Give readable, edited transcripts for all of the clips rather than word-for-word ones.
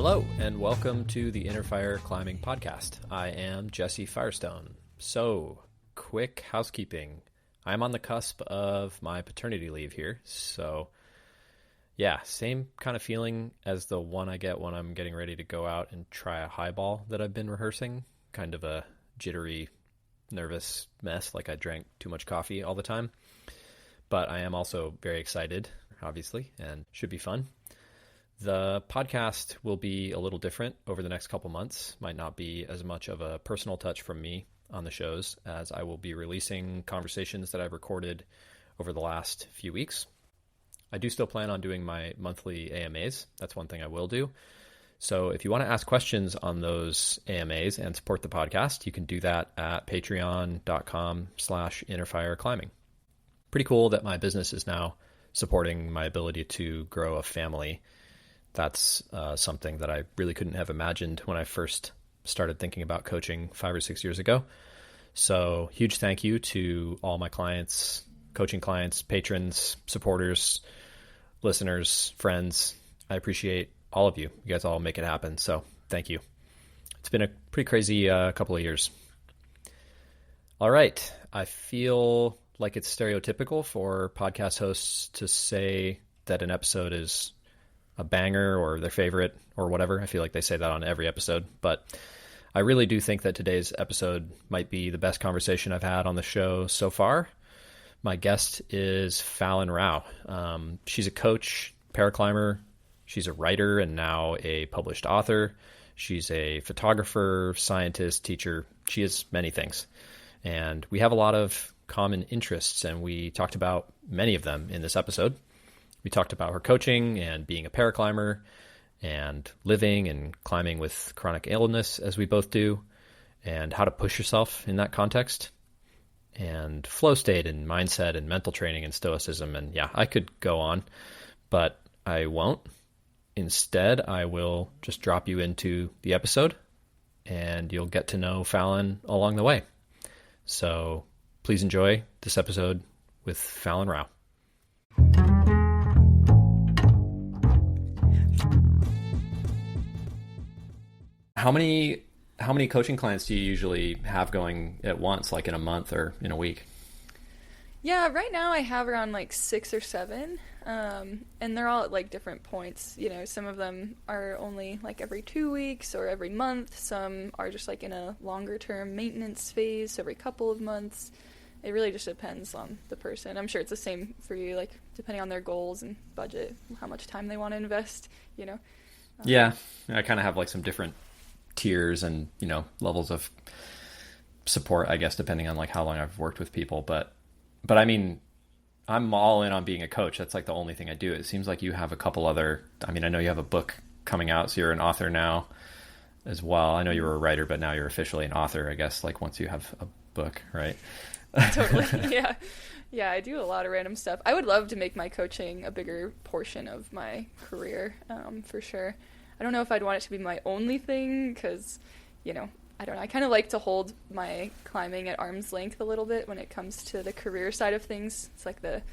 Hello, and welcome to the Inner Fire Climbing Podcast. I am Jesse Firestone. So, quick housekeeping. I'm on the cusp of my paternity leave here, so yeah, same kind of feeling as the one I get when I'm getting ready to go out and try a highball that I've been rehearsing. Kind of a jittery, nervous mess, like I drank too much coffee all the time. But I am also very excited, obviously, and should be fun. The podcast will be a little different over the next couple months. Might not be as much of a personal touch from me on the shows, as I will be releasing conversations that I've recorded over the last few weeks. I do still plan on doing my monthly AMAs. That's one thing I will do. So if you want to ask questions on those AMAs and support the podcast, you can do that at patreon.com/innerfireclimbing. Pretty cool that my business is now supporting my ability to grow a family. That's something that I really couldn't have imagined when I first started thinking about coaching 5 or 6 years ago. So huge thank you to all my clients, coaching clients, patrons, supporters, listeners, friends. I appreciate all of you. You guys all make it happen. So thank you. It's been a pretty crazy couple of years. All right. I feel like it's stereotypical for podcast hosts to say that an episode is a banger or their favorite or whatever. I feel like they say that on every episode, but I really do think that today's episode might be the best conversation I've had on the show so far. My guest is Fallon Rowe. She's a coach, paraclimber. She's a writer and now a published author. She's a photographer, scientist, teacher. She is many things. And we have a lot of common interests, and we talked about many of them in this episode. We talked about her coaching and being a paraclimber and living and climbing with chronic illness, as we both do, and how to push yourself in that context, and flow state and mindset and mental training and stoicism. And yeah, I could go on, but I won't. Instead, I will just drop you into the episode, and you'll get to know Fallon along the way. So please enjoy this episode with Fallon Rowe. How many coaching clients do you usually have going at once, like in a month or in a week? Yeah, right now I have around like 6 or 7, and they're all at like different points. You know, some of them are only like every 2 weeks or every month. Some are just like in a longer term maintenance phase, so every couple of months. It really just depends on the person. I'm sure it's the same for you, like depending on their goals and budget, how much time they want to invest, you know. Yeah, I kind of have like some different tiers and, you know, levels of support, I guess, depending on like how long I've worked with people. But I mean, I'm all in on being a coach. That's like the only thing I do. It seems like you have a couple other, I mean, I know you have a book coming out, so you're an author now as well. I know you were a writer, but now you're officially an author, I guess, like once you have a book, right? Totally. Yeah, I do a lot of random stuff. I would love to make my coaching a bigger portion of my career, for sure. I don't know if I'd want it to be my only thing because, you know, I don't know. I kind of like to hold my climbing at arm's length a little bit when it comes to the career side of things. It's like the,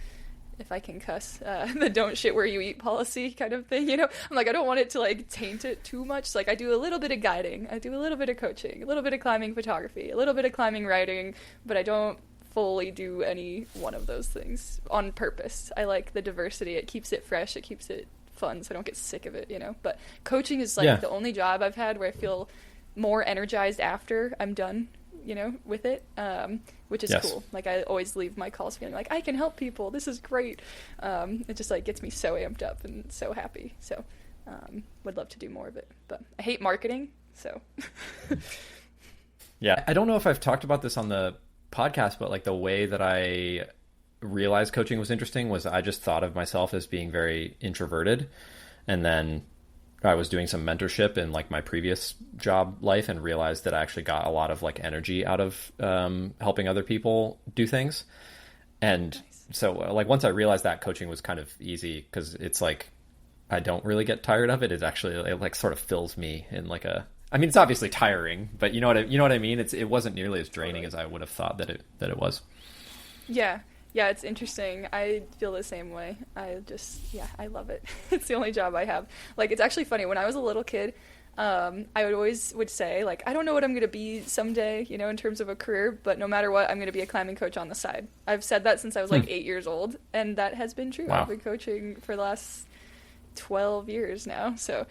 if I can cuss, the don't shit where you eat policy kind of thing, you know? I'm like, I don't want it to like taint it too much. So, like I do a little bit of guiding. I do a little bit of coaching, a little bit of climbing photography, a little bit of climbing writing, but I don't fully do any one of those things on purpose. I like the diversity. It keeps it fresh. It keeps it fun so I don't get sick of it, you know. But coaching is like the only job I've had where I feel more energized after I'm done, you know, with it, which is cool. Like I always leave my calls feeling like I can help people. This is great. It just like gets me so amped up and so happy. So would love to do more of it, but I hate marketing. So yeah, I don't know if I've talked about this on the podcast, but like the way that I realized coaching was interesting was I just thought of myself as being very introverted, and then I was doing some mentorship in like my previous job life and realized that I actually got a lot of like energy out of helping other people do things. And so like once I realized that, coaching was kind of easy because it's like I don't really get tired of it. It actually it like sort of fills me in like a, I mean, it's obviously tiring, but you know what I mean? It wasn't nearly as draining as I would have thought that it was. Yeah. Yeah, it's interesting. I feel the same way. I love it. It's the only job I have. Like, it's actually funny. When I was a little kid, I would say, like, I don't know what I'm going to be someday, in terms of a career, but no matter what, I'm going to be a climbing coach on the side. I've said that since I was like 8 years old, and that has been true. Wow. I've been coaching for the last 12 years now. So,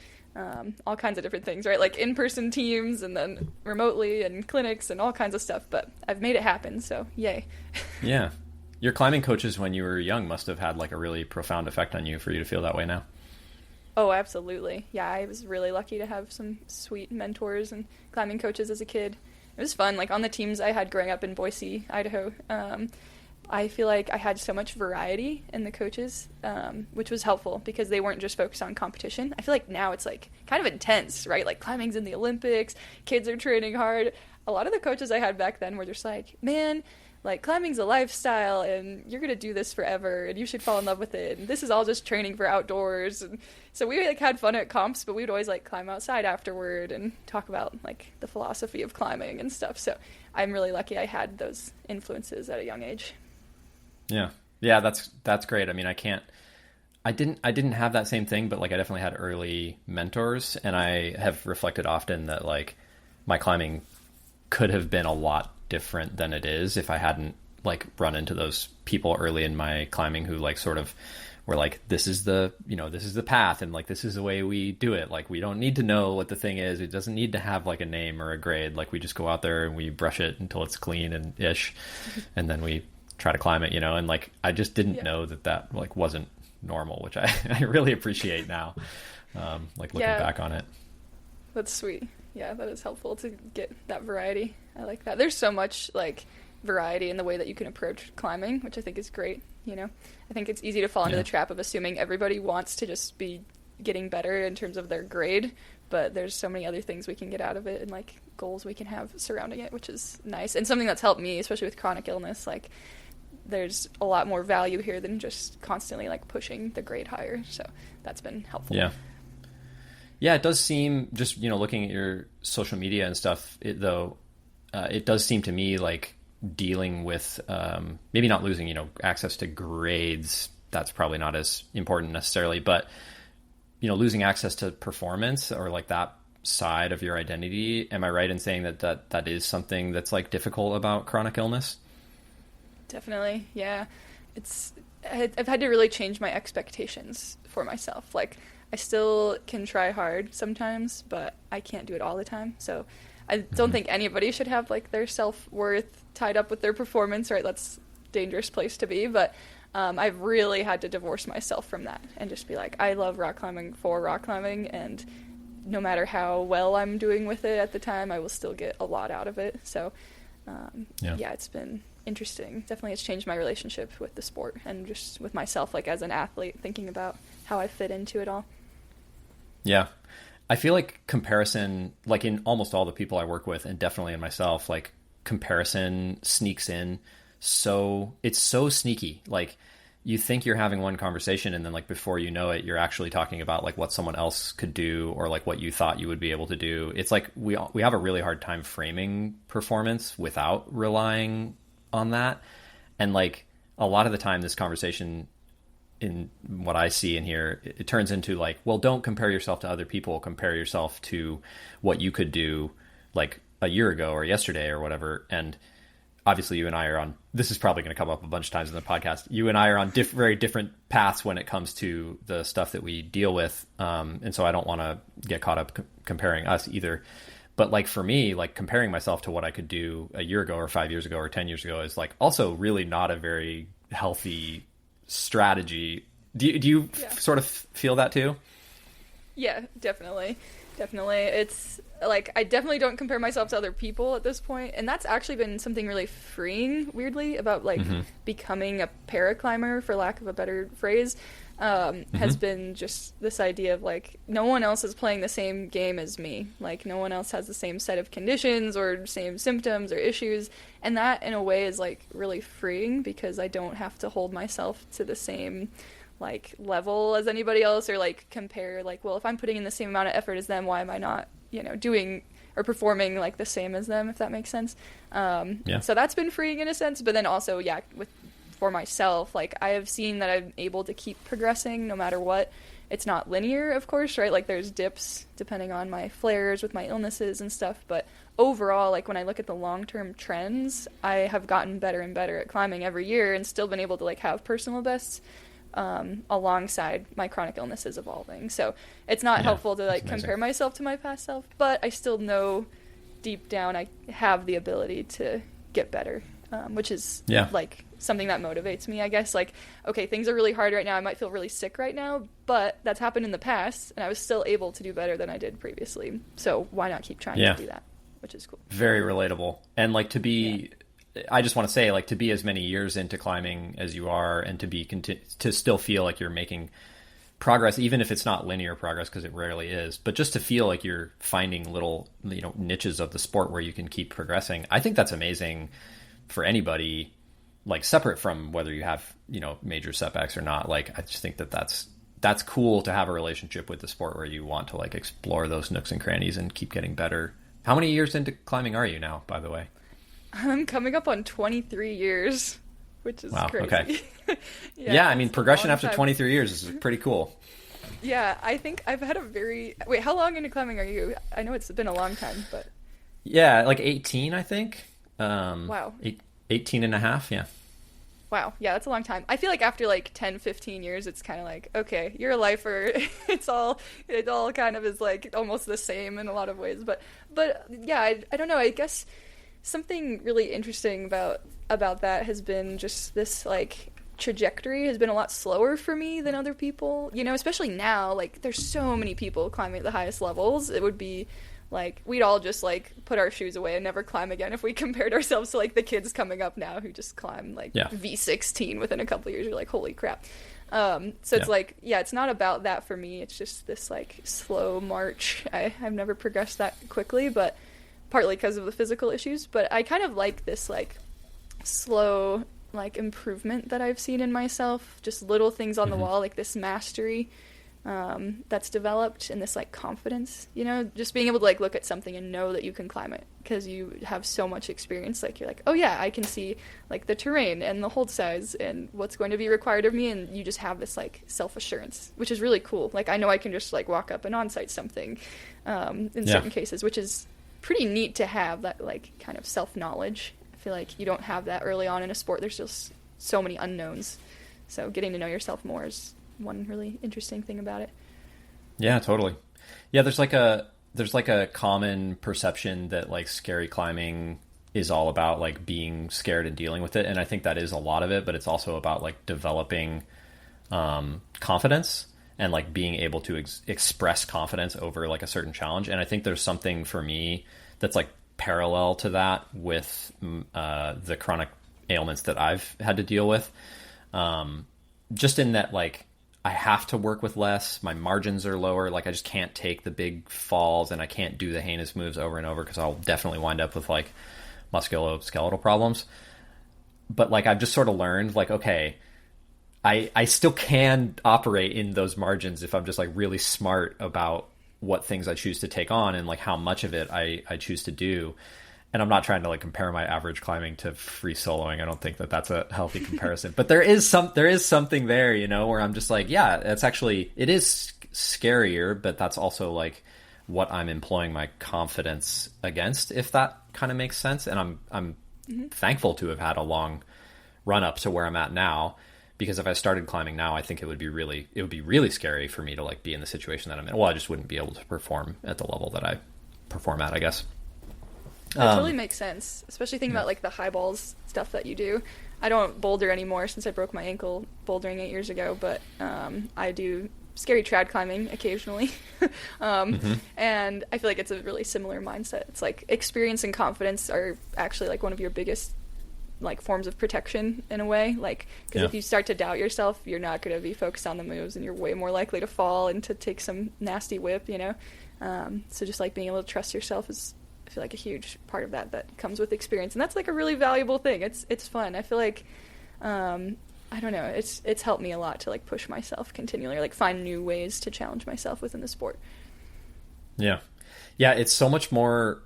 all kinds of different things, right? Like in-person teams and then remotely and clinics and all kinds of stuff, but I've made it happen. So yay. Yeah. Your climbing coaches when you were young must have had like a really profound effect on you for you to feel that way now. Oh, absolutely. Yeah, I was really lucky to have some sweet mentors and climbing coaches as a kid. It was fun. Like on the teams I had growing up in Boise, Idaho, I feel like I had so much variety in the coaches, which was helpful because they weren't just focused on competition. I feel like now it's like kind of intense, right? Like climbing's in the Olympics, kids are training hard. A lot of the coaches I had back then were just like, man, like climbing's a lifestyle and you're going to do this forever and you should fall in love with it. And this is all just training for outdoors. And so we like had fun at comps, but we would always like climb outside afterward and talk about like the philosophy of climbing and stuff. So I'm really lucky I had those influences at a young age. Yeah. Yeah, that's great. I mean, I didn't have that same thing, but like I definitely had early mentors, and I have reflected often that like my climbing could have been a lot different than it is if I hadn't like run into those people early in my climbing who like sort of were like, this is the path, and like this is the way we do it. Like we don't need to know what the thing is. It doesn't need to have like a name or a grade. Like we just go out there and we brush it until it's clean and ish, and then we try to climb it, and like I just didn't know that like wasn't normal, which I really appreciate now, like looking back on it. That's sweet. Yeah, that is helpful to get that variety. I like that. There's so much like variety in the way that you can approach climbing, which I think is great. I think it's easy to fall into the trap of assuming everybody wants to just be getting better in terms of their grade, but there's so many other things we can get out of it and like goals we can have surrounding it, which is nice. And something that's helped me, especially with chronic illness, like there's a lot more value here than just constantly like pushing the grade higher. So that's been helpful. Yeah. Yeah, it does seem, just, looking at your social media and stuff, it does seem to me like dealing with maybe not losing, access to grades. That's probably not as important necessarily, but, losing access to performance or like that side of your identity. Am I right in saying that is something that's like difficult about chronic illness? Definitely. Yeah. I've had to really change my expectations for myself. Like I still can try hard sometimes, but I can't do it all the time. So I don't think anybody should have like their self-worth tied up with their performance, right? That's a dangerous place to be. But I've really had to divorce myself from that and just be like, I love rock climbing for rock climbing, and no matter how well I'm doing with it at the time, I will still get a lot out of it. So it's been interesting. Definitely it's changed my relationship with the sport and just with myself, like as an athlete, thinking about how I fit into it all. Yeah. I feel like comparison, like in almost all the people I work with, and definitely in myself, like comparison sneaks in. So it's so sneaky. Like you think you're having one conversation, and then like before you know it, you're actually talking about like what someone else could do or like what you thought you would be able to do. It's like we have a really hard time framing performance without relying on that. And like a lot of the time this conversation, in what I see and hear, it turns into like, well, don't compare yourself to other people, compare yourself to what you could do like a year ago or yesterday or whatever. And obviously you and I are on, this is probably going to come up a bunch of times in the podcast, you and I are on very different paths when it comes to the stuff that we deal with. And so I don't want to get caught up comparing us either. But like for me, like comparing myself to what I could do a year ago or 5 years ago or 10 years ago is like also really not a very healthy strategy. Do you sort of feel that too? Yeah, definitely. It's like I definitely don't compare myself to other people at this point, and that's actually been something really freeing, weirdly, about like becoming a paraclimber, for lack of a better phrase. Has been just this idea of like no one else is playing the same game as me, like no one else has the same set of conditions or same symptoms or issues, and that in a way is like really freeing because I don't have to hold myself to the same like level as anybody else or like compare like, well, if I'm putting in the same amount of effort as them, why am I not doing or performing like the same as them, if that makes sense. So that's been freeing in a sense, but then also with for myself, like I have seen that I'm able to keep progressing no matter what. It's not linear, of course, right? Like there's dips depending on my flares with my illnesses and stuff, but overall, like when I look at the long-term trends, I have gotten better and better at climbing every year and still been able to like have personal bests alongside my chronic illnesses evolving. So it's not helpful to like compare myself to my past self, but I still know deep down I have the ability to get better, which is like something that motivates me, I guess. Like, okay, things are really hard right now. I might feel really sick right now, but that's happened in the past, and I was still able to do better than I did previously. So why not keep trying to do that? Which is cool. Very relatable. And like to be, I just want to say, like to be as many years into climbing as you are, and to be to still feel like you're making progress, even if it's not linear progress, because it rarely is, but just to feel like you're finding little, niches of the sport where you can keep progressing. I think that's amazing for anybody, like separate from whether you have, major setbacks or not. Like, I just think that that's cool to have a relationship with the sport where you want to like explore those nooks and crannies and keep getting better. How many years into climbing are you now, by the way? I'm coming up on 23 years, which is crazy. Okay. I mean, progression after 23 years is pretty cool. Yeah, I think I've had wait, how long into climbing are you? I know it's been a long time, but... Yeah, like 18, I think. Wow. 18 and a half, yeah. Wow, yeah, that's a long time. I feel like after like 10, 15 years, it's kind of like, okay, you're a lifer. It all kind of is like almost the same in a lot of ways. But yeah, I don't know. I guess something really interesting about that has been just this like trajectory has been a lot slower for me than other people. Especially now, like there's so many people climbing at the highest levels. It would be like we'd all just like put our shoes away and never climb again if we compared ourselves to like the kids coming up now who just climb like V16 within a couple of years. You're like, holy crap. It's like, it's not about that for me. It's just this like slow march. I've never progressed that quickly, but partly because of the physical issues. But I kind of like this like slow like improvement that I've seen in myself. Just little things on the wall, like this mastery that's developed, and this like confidence, just being able to like look at something and know that you can climb it because you have so much experience. Like you're like, oh yeah, I can see like the terrain and the hold size and what's going to be required of me, and you just have this like self-assurance, which is really cool. Like I know I can just like walk up and on-site something in certain cases, which is pretty neat to have that like kind of self-knowledge. I feel like you don't have that early on in a sport. There's just so many unknowns, so getting to know yourself more is one really interesting thing about it. Yeah, totally. Yeah, there's like a common perception that like scary climbing is all about like being scared and dealing with it, and I think that is a lot of it, but it's also about like developing confidence and like being able to express confidence over like a certain challenge. And I think there's something for me that's like parallel to that with the chronic ailments that I've had to deal with, just in that like I have to work with less. My margins are lower. Like I just can't take the big falls, and I can't do the heinous moves over and over because I'll definitely wind up with like musculoskeletal problems. But like I've just sort of learned like, okay, I still can operate in those margins if I'm just like really smart about what things I choose to take on and like how much of it I choose to do. And I'm not trying to like compare my average climbing to free soloing. I don't think that that's a healthy comparison, but there is something there, where I'm just like, yeah, it is scarier, but that's also like what I'm employing my confidence against, if that kind of makes sense. And I'm thankful to have had a long run up to where I'm at now, because if I started climbing now, I think it would be really scary for me to like be in the situation that I'm in. Well, I just wouldn't be able to perform at the level that I perform at, I guess. That totally makes sense, especially thinking about like the high balls stuff that you do. I don't boulder anymore since I broke my ankle bouldering 8 years ago, but I do scary trad climbing occasionally. And I feel like it's a really similar mindset. It's like experience and confidence are actually like one of your biggest like forms of protection in a way, like because if you start to doubt yourself, you're not going to be focused on the moves, and you're way more likely to fall and to take some nasty whip, so just like being able to trust yourself is, I feel like, a huge part of that comes with experience, and that's like a really valuable thing. It's fun. I feel like I don't know, it's helped me a lot to like push myself continually, or like find new ways to challenge myself within the sport. Yeah, it's so much more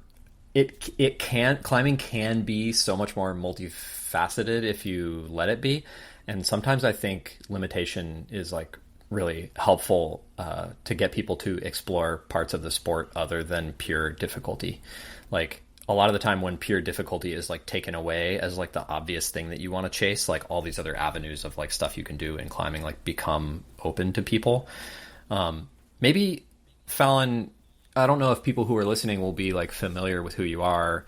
climbing can be so much more multifaceted if you let it be. And sometimes I think limitation is like really helpful to get people to explore parts of the sport other than pure difficulty. Like a lot of the time when pure difficulty is like taken away as like the obvious thing that you want to chase, like all these other avenues of like stuff you can do in climbing like become open to people. Maybe Fallon, I don't know if people who are listening will be like familiar with who you are.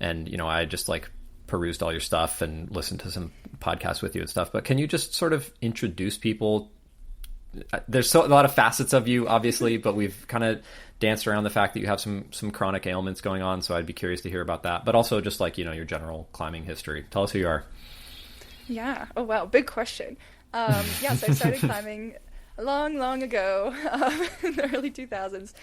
And, you know, I just like perused all your stuff and listened to some podcasts with you and stuff, but can you just sort of introduce people? There's a lot of facets of you, obviously, but we've kind of danced around the fact that you have some chronic ailments going on. So I'd be curious to hear about that, but also just like, you know, your general climbing history. Tell us who you are. Yeah. Oh, wow. Big question. Yeah, so I started climbing long ago, in the early 2000s.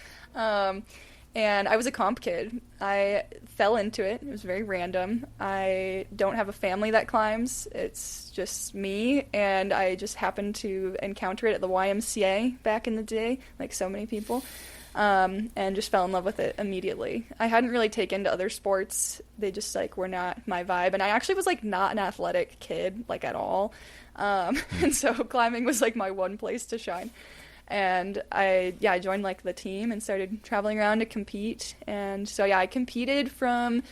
And I was a comp kid. I fell into it. It was very random. I don't have a family that climbs. It's just me, and I just happened to encounter it at the YMCA back in the day, like so many people, and just fell in love with it immediately. I hadn't really taken to other sports. They just like were not my vibe, and I actually was like not an athletic kid, like at all. And so climbing was like my one place to shine. And I joined like the team and started traveling around to compete. And so, yeah, I competed from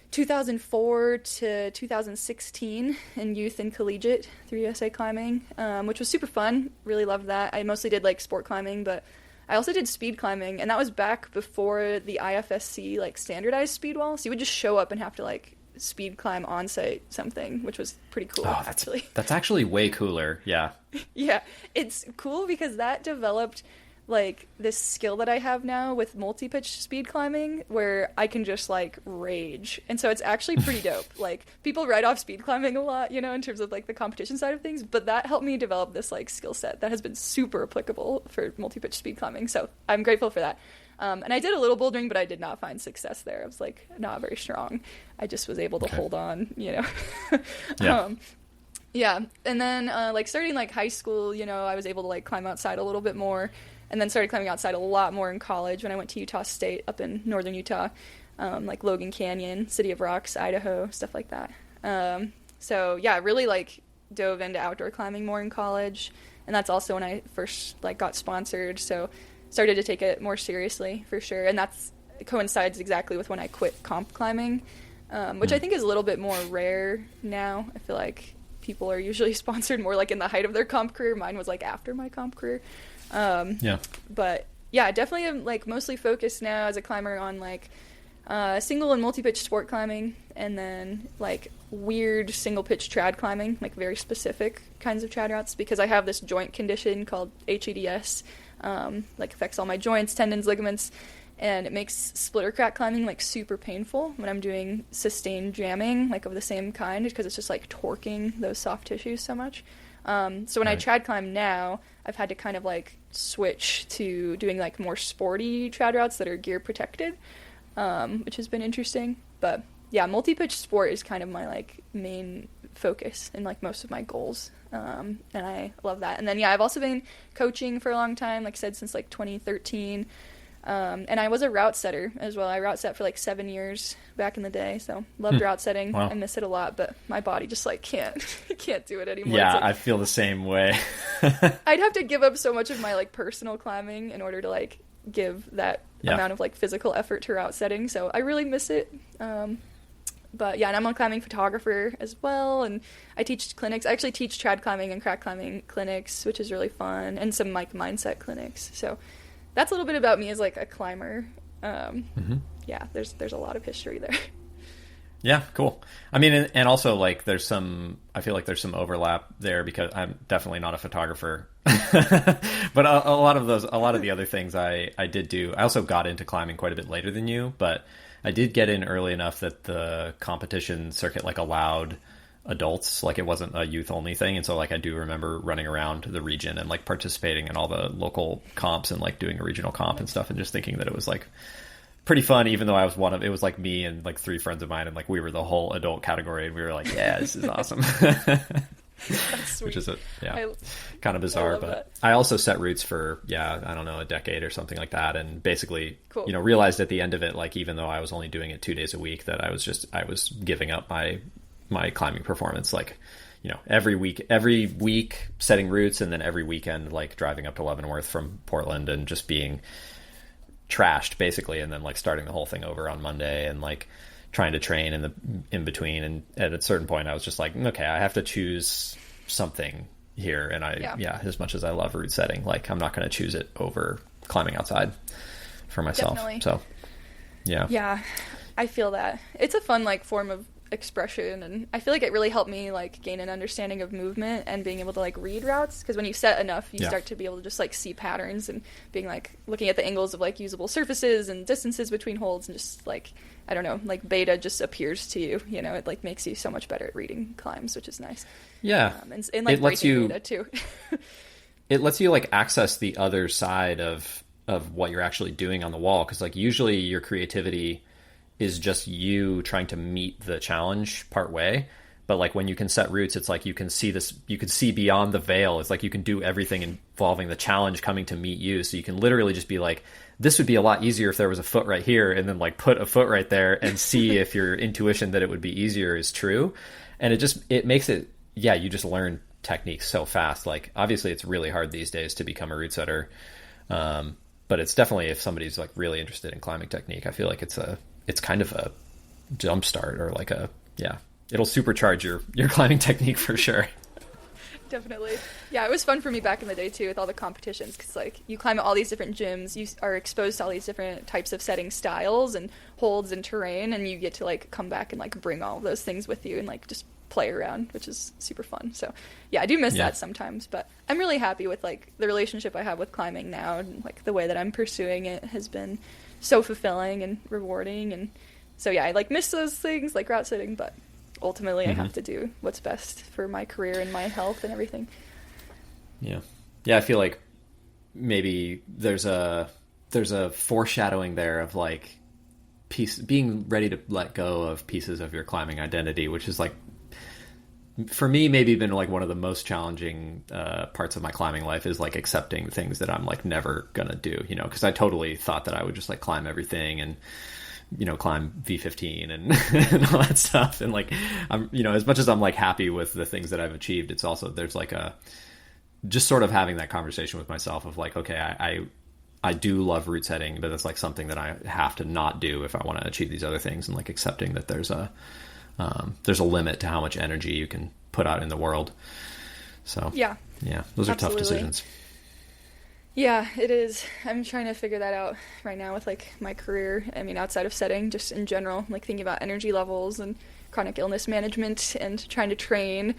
2004 to 2016 in youth and collegiate through USA Climbing, which was super fun. Really loved that. I mostly did like sport climbing, but I also did speed climbing. And that was back before the IFSC like standardized speed wall. So you would just show up and have to like speed climb on site something, which was pretty cool. Oh, that's actually way cooler. Yeah. Yeah, it's cool because that developed like this skill that I have now with multi-pitch speed climbing where I can just like rage. And so it's actually pretty dope. Like people write off speed climbing a lot, you know, in terms of like the competition side of things, but that helped me develop this like skill set that has been super applicable for multi-pitch speed climbing. So I'm grateful for that. And I did a little bouldering, but I did not find success there. I was like not very strong. I just was able to hold on, you know. Yeah. Yeah, and then like starting like high school, you know, I was able to like climb outside a little bit more, and then started climbing outside a lot more in college when I went to Utah State up in northern Utah, like Logan Canyon, City of Rocks, Idaho, stuff like that. So yeah, I really like dove into outdoor climbing more in college, and that's also when I first like got sponsored, so started to take it more seriously for sure, and that's coincides exactly with when I quit comp climbing, which I think is a little bit more rare now. I feel like people are usually sponsored more like in the height of their comp career. Mine was like after my comp career. Yeah. But yeah, I definitely am like mostly focused now as a climber on like single and multi-pitch sport climbing, and then like weird single pitch trad climbing, like very specific kinds of trad routes, because I have this joint condition called HEDS, like affects all my joints, tendons, ligaments, and it makes splitter crack climbing like super painful when I'm doing sustained jamming like of the same kind, because it's just like torquing those soft tissues so much. So when I trad climb now, I've had to kind of like switch to doing like more sporty trad routes that are gear protected, which has been interesting. But yeah, multi-pitch sport is kind of my like main focus and like most of my goals. And I love that. And then yeah, I've also been coaching for a long time, like I said, since like 2013. And I was a route setter as well. I route set for like 7 years back in the day, so loved route setting. Wow. I miss it a lot, but my body just like can't do it anymore. Yeah, like, I feel the same way. I'd have to give up so much of my like personal climbing in order to like give that amount of like physical effort to route setting, so I really miss it. But yeah, and I'm a climbing photographer as well, and I teach clinics. I actually teach trad climbing and crack climbing clinics, which is really fun, and some like mindset clinics. So that's a little bit about me as like a climber. Yeah, there's a lot of history there. Yeah, cool. I mean, and also like I feel like there's some overlap there because I'm definitely not a photographer, but a lot of the other things I did do. I also got into climbing quite a bit later than you, but I did get in early enough that the competition circuit like allowed adults, like it wasn't a youth only thing. And so like I do remember running around the region and like participating in all the local comps and like doing a regional comp and stuff, and just thinking that it was like pretty fun, even though I was it was like me and like 3 friends of mine, and like we were the whole adult category, and we were like, yeah, this is awesome. That's sweet. Which is I kind of bizarre. love But that. I also set roots for, I don't know, a decade or something like that. And basically, Cool. realized at the end of it, like, even though I was only doing it 2 days a week, that I was giving up my climbing performance. Like, every week setting routes, and then every weekend, like driving up to Leavenworth from Portland and just being trashed basically. And then like starting the whole thing over on Monday and like trying to train in between. And at a certain point I was just like, okay, I have to choose something here. And as much as I love route setting, like I'm not going to choose it over climbing outside for myself. Definitely. So Yeah, I feel that. It's a fun like form of expression, and I feel like it really helped me like gain an understanding of movement and being able to like read routes, because when you set enough you start to be able to just like see patterns and being like looking at the angles of like usable surfaces and distances between holds, and just like I don't know, like beta just appears to you, it like makes you so much better at reading climbs, which is nice. And like it lets you beta too. It lets you like access the other side of what you're actually doing on the wall, because like usually your creativity is just you trying to meet the challenge part way. But like when you can set routes, it's like you can see beyond the veil. It's like you can do everything involving the challenge coming to meet you. So you can literally just be like, this would be a lot easier if there was a foot right here, and then like put a foot right there and see if your intuition that it would be easier is true. And it makes it, you just learn techniques so fast. Like obviously it's really hard these days to become a route setter. But it's definitely, if somebody's like really interested in climbing technique, I feel like it's kind of a jump start, or like it'll supercharge your climbing technique for sure. Definitely. Yeah, it was fun for me back in the day too with all the competitions, because like you climb at all these different gyms, you are exposed to all these different types of setting styles and holds and terrain, and you get to like come back and like bring all those things with you and like just play around, which is super fun. So I do miss that sometimes, but I'm really happy with like the relationship I have with climbing now, and like the way that I'm pursuing it has been so fulfilling and rewarding. And so I like miss those things like route setting, but ultimately I have to do what's best for my career and my health and everything. I feel like maybe there's a foreshadowing there of like being ready to let go of pieces of your climbing identity, which is like, for me, maybe been like one of the most challenging parts of my climbing life, is like accepting things that I'm like never gonna do, because I totally thought that I would just like climb everything and climb V15 and all that stuff. And like, I'm, as much as I'm like happy with the things that I've achieved, it's also, there's like just sort of having that conversation with myself of like, okay, I do love route setting, but it's like something that I have to not do if I want to achieve these other things, and like accepting that there's a limit to how much energy you can put out in the world. So those are tough decisions. Yeah, it is. I'm trying to figure that out right now with like my career. I mean, outside of setting, just in general, like thinking about energy levels and chronic illness management and trying to train.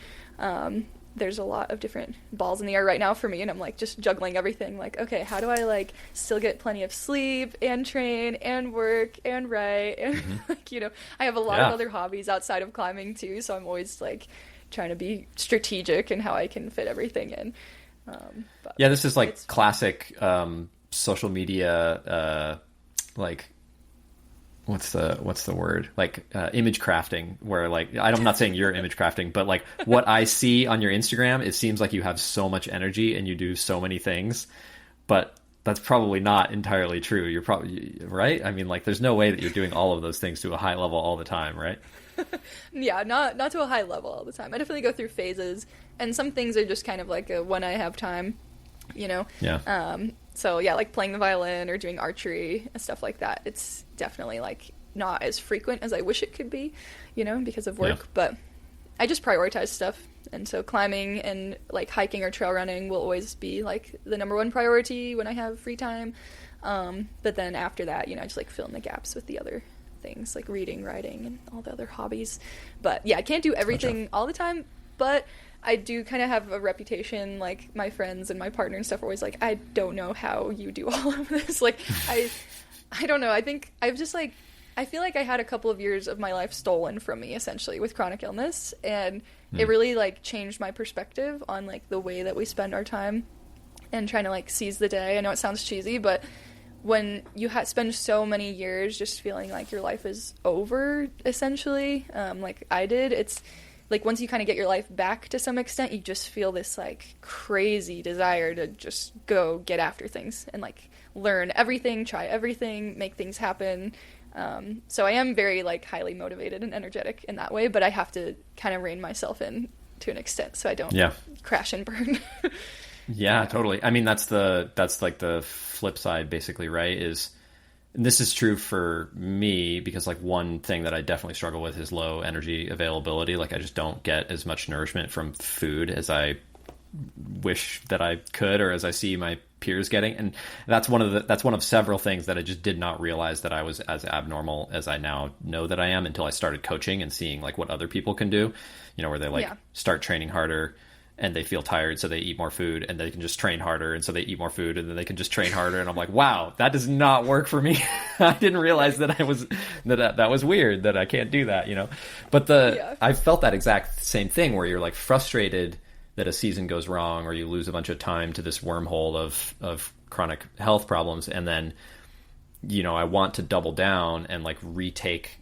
There's a lot of different balls in the air right now for me, and I'm like just juggling everything. Like, okay, how do I like still get plenty of sleep and train and work and write and like, I have a lot of other hobbies outside of climbing too, so I'm always like trying to be strategic in how I can fit everything in. This is like classic social media like what's the word, like image crafting, where like, I'm not saying you're image crafting, but like what I see on your Instagram, it seems like you have so much energy and you do so many things, but that's probably not entirely true. You're probably right. I mean, like there's no way that you're doing all of those things to a high level all the time, right? Not to a high level all the time. I definitely go through phases, and some things are just kind of like a when I have time, So like playing the violin or doing archery and stuff like that, it's definitely like not as frequent as I wish it could be, because of work. But I just prioritize stuff, and so climbing and like hiking or trail running will always be like the number one priority when I have free time. But then after that, I just like fill in the gaps with the other things like reading, writing, and all the other hobbies. But I can't do everything all the time, but I do kind of have a reputation, like my friends and my partner and stuff are always like, I don't know how you do all of this. Like, I don't know. I think I've just like, I feel like I had a couple of years of my life stolen from me essentially with chronic illness, and it really like changed my perspective on like the way that we spend our time and trying to like seize the day. I know it sounds cheesy, but when you spend so many years just feeling like your life is over essentially, like I did, like once you kind of get your life back to some extent, you just feel this like crazy desire to just go get after things and like learn everything, try everything, make things happen. So I am very like highly motivated and energetic in that way, but I have to kind of rein myself in to an extent so I don't crash and burn. Yeah, totally. I mean, that's like the flip side basically, right? And this is true for me because like one thing that I definitely struggle with is low energy availability. Like I just don't get as much nourishment from food as I wish that I could, or as I see my peers getting. And that's one of several things that I just did not realize that I was as abnormal as I now know that I am until I started coaching and seeing like what other people can do, where they like start training harder and they feel tired, so they eat more food, and they can just train harder, and so they eat more food, and then they can just train harder. And I'm like, wow, that does not work for me. I didn't realize that that was weird, that I can't do that, But I felt that exact same thing where you're like frustrated that a season goes wrong, or you lose a bunch of time to this wormhole of chronic health problems, and then I want to double down and like retake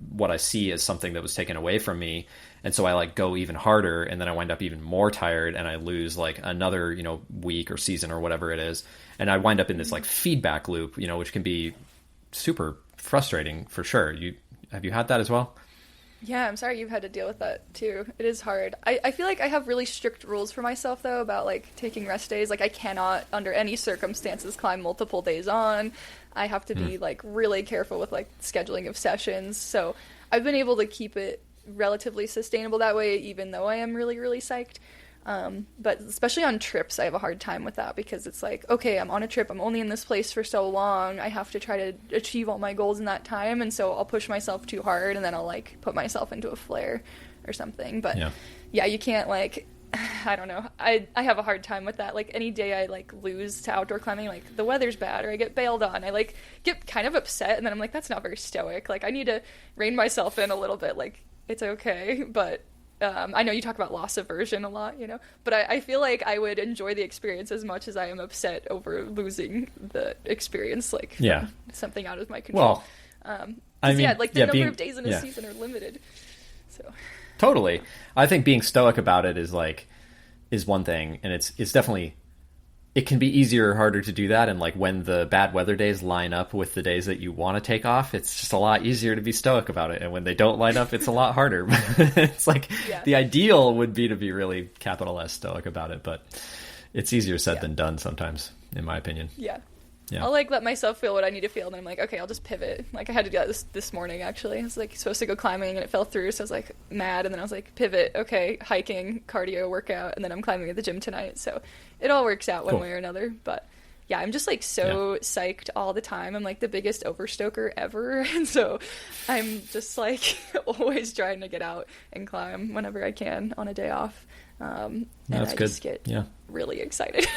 what I see as something that was taken away from me. And so I like go even harder, and then I wind up even more tired, and I lose like another, week or season or whatever it is. And I wind up in this like feedback loop, which can be super frustrating for sure. Have you had that as well? Yeah, I'm sorry you've had to deal with that too. It is hard. I feel like I have really strict rules for myself though about like taking rest days. Like I cannot under any circumstances climb multiple days on. I have to be like really careful with like scheduling of sessions. So I've been able to keep it relatively sustainable that way, even though I am really, really psyched. But especially on trips, I have a hard time with that because it's like, okay, I'm on a trip. I'm only in this place for so long. I have to try to achieve all my goals in that time. And so I'll push myself too hard, and then I'll like put myself into a flare or something. But yeah, you can't like, I don't know. I have a hard time with that. Like any day I like lose to outdoor climbing, like the weather's bad or I get bailed on, I like get kind of upset, and then I'm like, that's not very stoic. Like I need to rein myself in a little bit. Like it's okay, but I know you talk about loss aversion a lot, but I feel like I would enjoy the experience as much as I am upset over losing the experience, like something out of my control. Well, I mean, like the number of days in a season are limited. So totally. I think being stoic about it is one thing, and it's definitely, it can be easier or harder to do that. And like when the bad weather days line up with the days that you want to take off, it's just a lot easier to be stoic about it. And when they don't line up, it's a lot harder. It's like the ideal would be to be really capital S stoic about it, but it's easier said than done sometimes, in my opinion. Yeah. I'll like let myself feel what I need to feel, and then I'm like, okay, I'll just pivot. Like I had to do that this morning actually. I was like supposed to go climbing and it fell through, so I was like mad, and then I was like, pivot, okay, hiking, cardio, workout, and then I'm climbing at the gym tonight. So it all works out one way or another. But yeah, I'm just like so psyched all the time. I'm like the biggest overstoker ever, and so I'm just like always trying to get out and climb whenever I can on a day off. And that's I good. Just get really excited.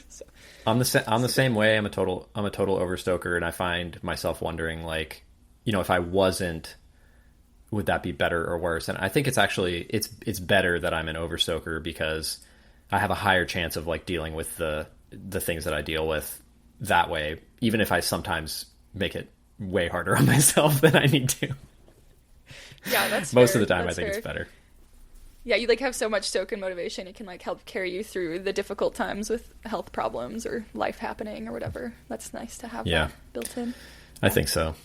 So. I'm the same way. I'm a total overstoker, and I find myself wondering, like, if I wasn't, would that be better or worse? And I think it's actually it's better that I'm an overstoker because I have a higher chance of like dealing with the things that I deal with that way, even if I sometimes make it way harder on myself than I need to. Yeah, that's most fair. of the time. That's I think fair. It's better. Yeah, you like have so much stoke and motivation, it can like help carry you through the difficult times with health problems or life happening or whatever. That's nice to have that built in. I think so.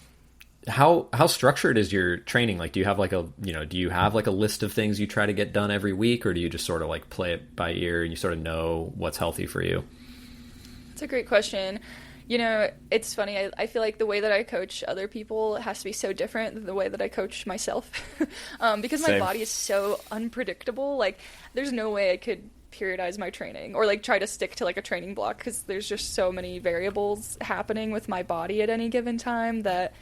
How structured is your training? Like, do you have like a list of things you try to get done every week, or do you just sort of like play it by ear and you sort of know what's healthy for you? That's a great question. It's funny. I feel like the way that I coach other people has to be so different than the way that I coach myself. Because my body is so unpredictable. Like, there's no way I could periodize my training or like try to stick to like a training block because there's just so many variables happening with my body at any given time that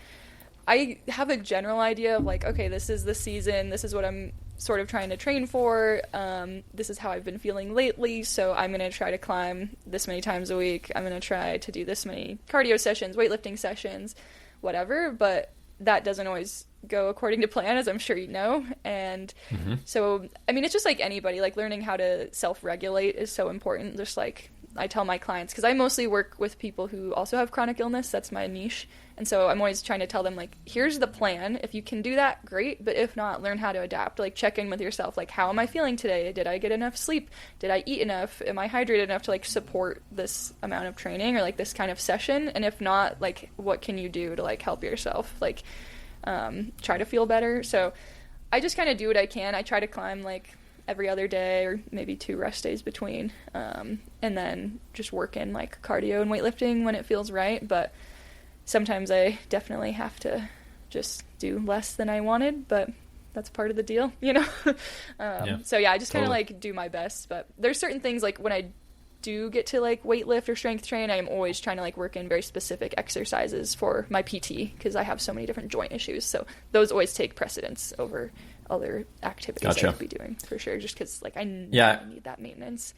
I have a general idea of like, okay, this is the season. This is what I'm sort of trying to train for. This is how I've been feeling lately, so I'm going to try to climb this many times a week. I'm going to try to do this many cardio sessions, weightlifting sessions, whatever, but that doesn't always go according to plan, as I'm sure you know. And so, I mean, it's just like anybody, like learning how to self-regulate is so important. Just like I tell my clients, because I mostly work with people who also have chronic illness. That's my niche. And so I'm always trying to tell them, like, here's the plan. If you can do that, great. But if not, learn how to adapt. Like, check in with yourself. Like, how am I feeling today? Did I get enough sleep? Did I eat enough? Am I hydrated enough to, like, support this amount of training or, like, this kind of session? And if not, like, what can you do to, like, help yourself? Like, try to feel better. So I just kind of do what I can. I try to climb, like, every other day or maybe 2 rest days between. And then just work in, like, cardio and weightlifting when it feels right. But sometimes I definitely have to just do less than I wanted, but that's part of the deal, you know? So yeah, I just kind of like do my best, but there's certain things like when I do get to like weightlift or strength train, I'm always trying to like work in very specific exercises for my PT because I have so many different joint issues. So those always take precedence over other activities I would be doing for sure, just because like I need that maintenance.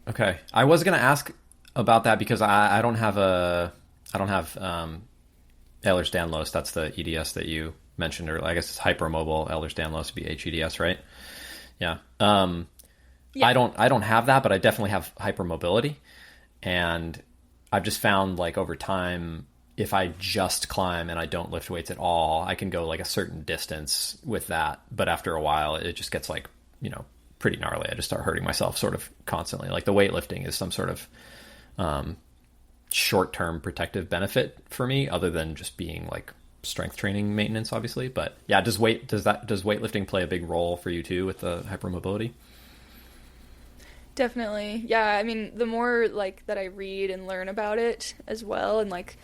Okay. I was going to ask about that because I don't have Ehlers-Danlos. That's the EDS that you mentioned, or I guess it's hypermobile Ehlers-Danlos would be HEDS, right? Yeah. I don't have that, but I definitely have hypermobility. And I've just found like over time, if I just climb and I don't lift weights at all, I can go like a certain distance with that. But after a while, it just gets like, you know, pretty gnarly. I just start hurting myself sort of constantly. Like the weightlifting is some sort of short-term protective benefit for me other than just being like strength training maintenance, obviously. But yeah, does weightlifting play a big role for you too with the hypermobility? Definitely. Yeah. I mean, the more like that I read and learn about it as well. And like,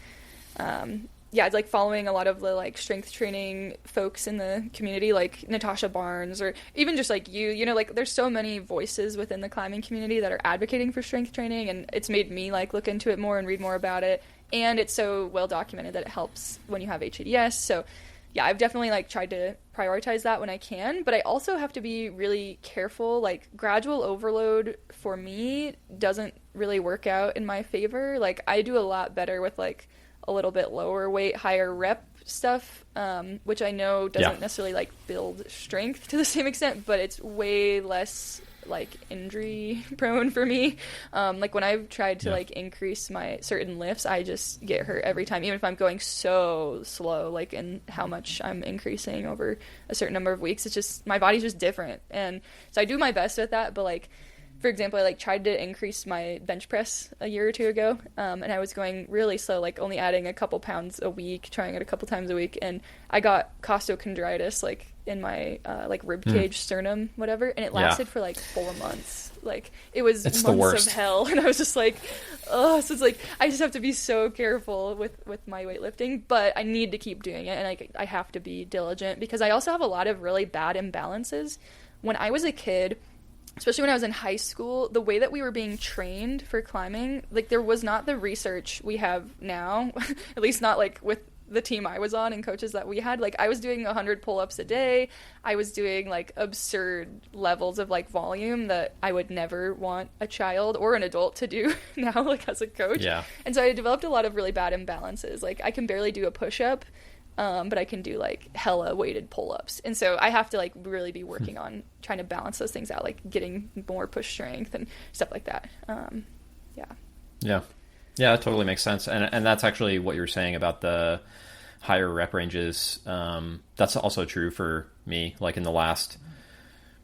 it's like following a lot of the like strength training folks in the community, like Natasha Barnes, or even just like you know, like there's so many voices within the climbing community that are advocating for strength training. And it's made me like look into it more and read more about it. And it's so well documented that it helps when you have HEDS. So yeah, I've definitely like tried to prioritize that when I can, but I also have to be really careful. Like gradual overload for me doesn't really work out in my favor. Like I do a lot better with like a little bit lower weight, higher rep stuff, which I know doesn't necessarily like build strength to the same extent, but it's way less like injury prone for me. Like when I've tried to like increase my certain lifts, I just get hurt every time, even if I'm going so slow, like in how much I'm increasing over a certain number of weeks. It's just, my body's just different. And so I do my best with that. But like, for example, I like tried to increase my bench press a year or two ago. And I was going really slow, like only adding a couple pounds a week, trying it a couple times a week. And I got costochondritis, like in my like rib cage, sternum, whatever. And it lasted for like 4 months. Like it was months of hell. And I was just like, oh, so it's like, I just have to be so careful with my weightlifting, but I need to keep doing it. And I have to be diligent because I also have a lot of really bad imbalances. When I was a kid, especially when I was in high school, the way that we were being trained for climbing, like there was not the research we have now, at least not like with the team I was on and coaches that we had. Like I was doing 100 pull-ups a day. I was doing like absurd levels of like volume that I would never want a child or an adult to do now, like as a coach. Yeah. And so I developed a lot of really bad imbalances. Like I can barely do a push-up. But I can do like hella weighted pull-ups. And so I have to like really be working on trying to balance those things out, like getting more push strength and stuff like that. Yeah, it totally makes sense. And that's actually what you were saying about the higher rep ranges. That's also true for me. Like in the last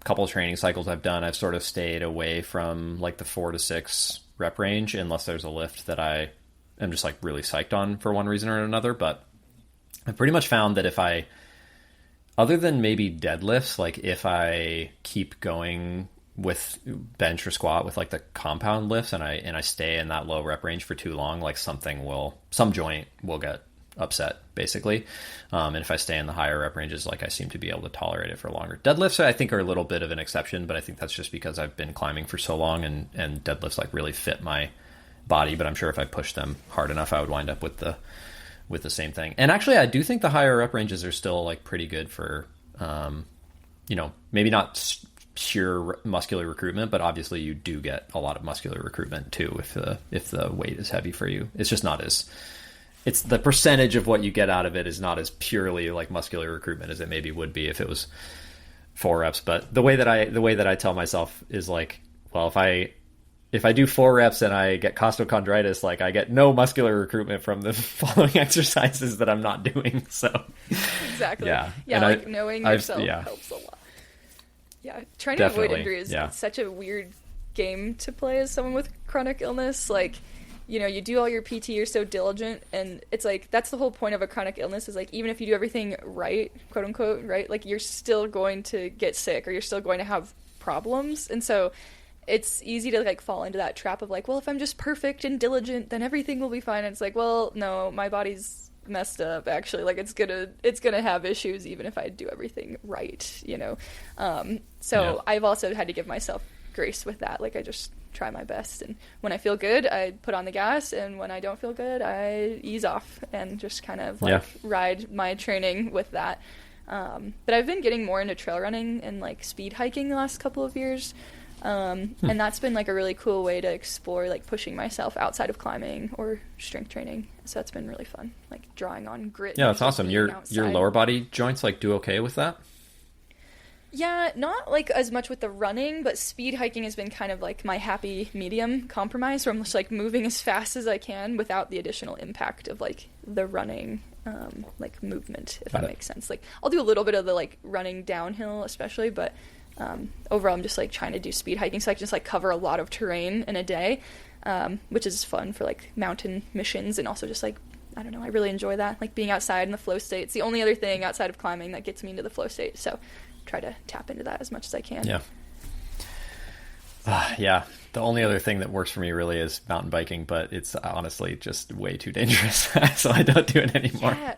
couple of training cycles I've done, I've sort of stayed away from like the 4 to 6 rep range unless there's a lift that I am just like really psyched on for one reason or another. But I've pretty much found that if I, other than maybe deadlifts, like if I keep going with bench or squat with like the compound lifts and I stay in that low rep range for too long, like some joint will get upset basically. And if I stay in the higher rep ranges, like I seem to be able to tolerate it for longer. Deadlifts I think are a little bit of an exception, but I think that's just because I've been climbing for so long and deadlifts like really fit my body. But I'm sure if I pushed them hard enough, I would wind up with the same thing. And actually, I do think the higher rep ranges are still like pretty good for, maybe not pure muscular recruitment, but obviously you do get a lot of muscular recruitment too if the weight is heavy for you. It's just not it's the percentage of what you get out of it is not as purely like muscular recruitment as it maybe would be if it was 4 reps. But the way that I tell myself is like, well, if if I do 4 reps and I get costochondritis, like I get no muscular recruitment from the following exercises that I'm not doing. So exactly. Yeah. Yeah. And Like knowing yourself helps a lot. Yeah. Trying to avoid injury is such a weird game to play as someone with chronic illness. Like, you know, you do all your PT, you're so diligent, and it's like, that's the whole point of a chronic illness, is like, even if you do everything right, quote unquote, right, like you're still going to get sick, or you're still going to have problems. And so it's easy to like fall into that trap of like, well, if I'm just perfect and diligent, then everything will be fine. And it's like, well, no, my body's messed up actually. Like it's gonna have issues even if I do everything right, you know. So I've also had to give myself grace with that. Like I just try my best, and when I feel good I put on the gas, and when I don't feel good I ease off and just kind of like ride my training with that. But I've been getting more into trail running and like speed hiking the last couple of years, and that's been like a really cool way to explore like pushing myself outside of climbing or strength training. So that's been really fun, like drawing on grit. Yeah, that's awesome. Your lower body joints like do okay with that? Yeah, not like as much with the running, but speed hiking has been kind of like my happy medium compromise, where I'm just like moving as fast as I can without the additional impact of like the running like movement, if that makes sense. Like I'll do a little bit of the like running downhill especially, but overall I'm just like trying to do speed hiking so I can just like cover a lot of terrain in a day, which is fun for like mountain missions, and also just like, I don't know, I really enjoy that, like being outside in the flow state. It's the only other thing outside of climbing that gets me into the flow state, so try to tap into that as much as I can. Yeah. The only other thing that works for me really is mountain biking, but it's honestly just way too dangerous. So I don't do it anymore. Yeah.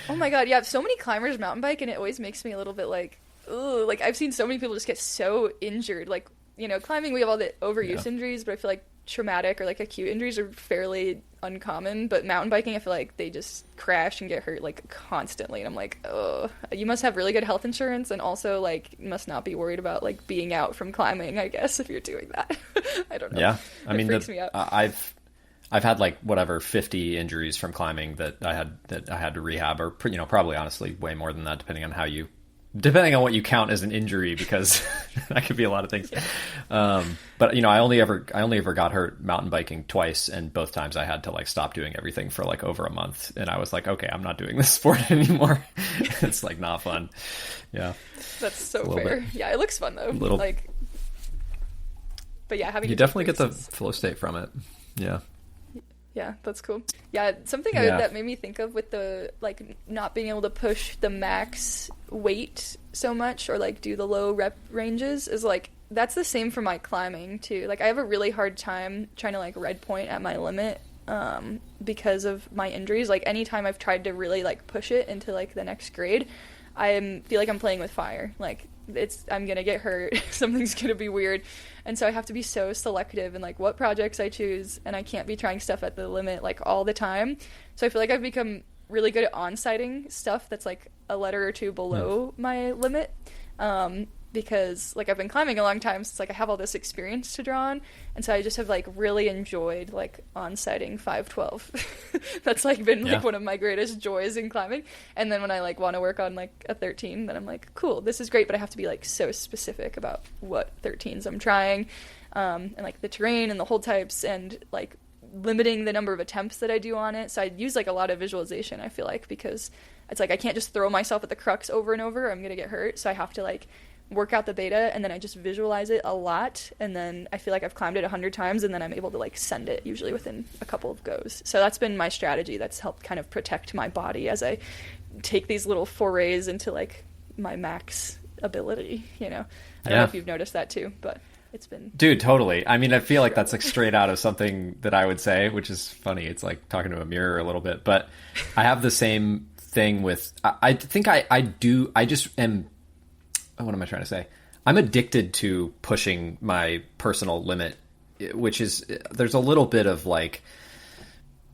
Oh my God. Yeah. So many climbers mountain bike, and it always makes me a little bit like, ooh, like I've seen so many people just get so injured. Like, you know, climbing, we have all the overuse injuries, but I feel like traumatic or like acute injuries are fairly uncommon, but mountain biking, I feel like they just crash and get hurt like constantly, and I'm like, oh, you must have really good health insurance, and also like must not be worried about like being out from climbing, I guess, if you're doing that. I don't know. Yeah, I mean, freaks me out. I've had like whatever 50 injuries from climbing that I had to rehab, or you know, probably honestly way more than that, depending on what you count as an injury, because that could be a lot of things. Yeah. But you know, I only ever got hurt mountain biking twice, and both times I had to like stop doing everything for like over a month, and I was like, okay, I'm not doing this sport anymore. It's like not fun. Yeah. That's so fair. Bit. Yeah, it looks fun though. Like, but yeah, having you definitely get the flow state from it. Yeah. Yeah, that's cool. Yeah, something that made me think of with the, like, not being able to push the max weight so much or, like, do the low rep ranges is, like, that's the same for my climbing, too. Like, I have a really hard time trying to, like, red point at my limit because of my injuries. Like, anytime I've tried to really, like, push it into, like, the next grade, I feel like I'm playing with fire. Like, I'm gonna get hurt. Something's gonna be weird. And so I have to be so selective in like what projects I choose, and I can't be trying stuff at the limit like all the time. So I feel like I've become really good at on-siting stuff that's like a letter or two below my limit, because like I've been climbing a long time, so it's like I have all this experience to draw on, and so I just have like really enjoyed like on-siting 512. That's like been like one of my greatest joys in climbing. And then when I like want to work on like a 13, then I'm like, cool, this is great, but I have to be like so specific about what 13s I'm trying, and like the terrain and the hold types, and like limiting the number of attempts that I do on it. So I use like a lot of visualization, I feel like, because it's like I can't just throw myself at the crux over and over, I'm gonna get hurt. So I have to like work out the beta, and then I just visualize it a lot, and then I feel like I've climbed it 100 times, and then I'm able to like send it usually within a couple of goes. So that's been my strategy that's helped kind of protect my body as I take these little forays into like my max ability, you know. I don't know if you've noticed that too, but it's been... Dude, totally. I mean, I feel like that's like straight out of something that I would say, which is funny. It's like talking to a mirror a little bit, but I have the same thing with, I think I just am, what am I trying to say? I'm addicted to pushing my personal limit, which is, there's a little bit of like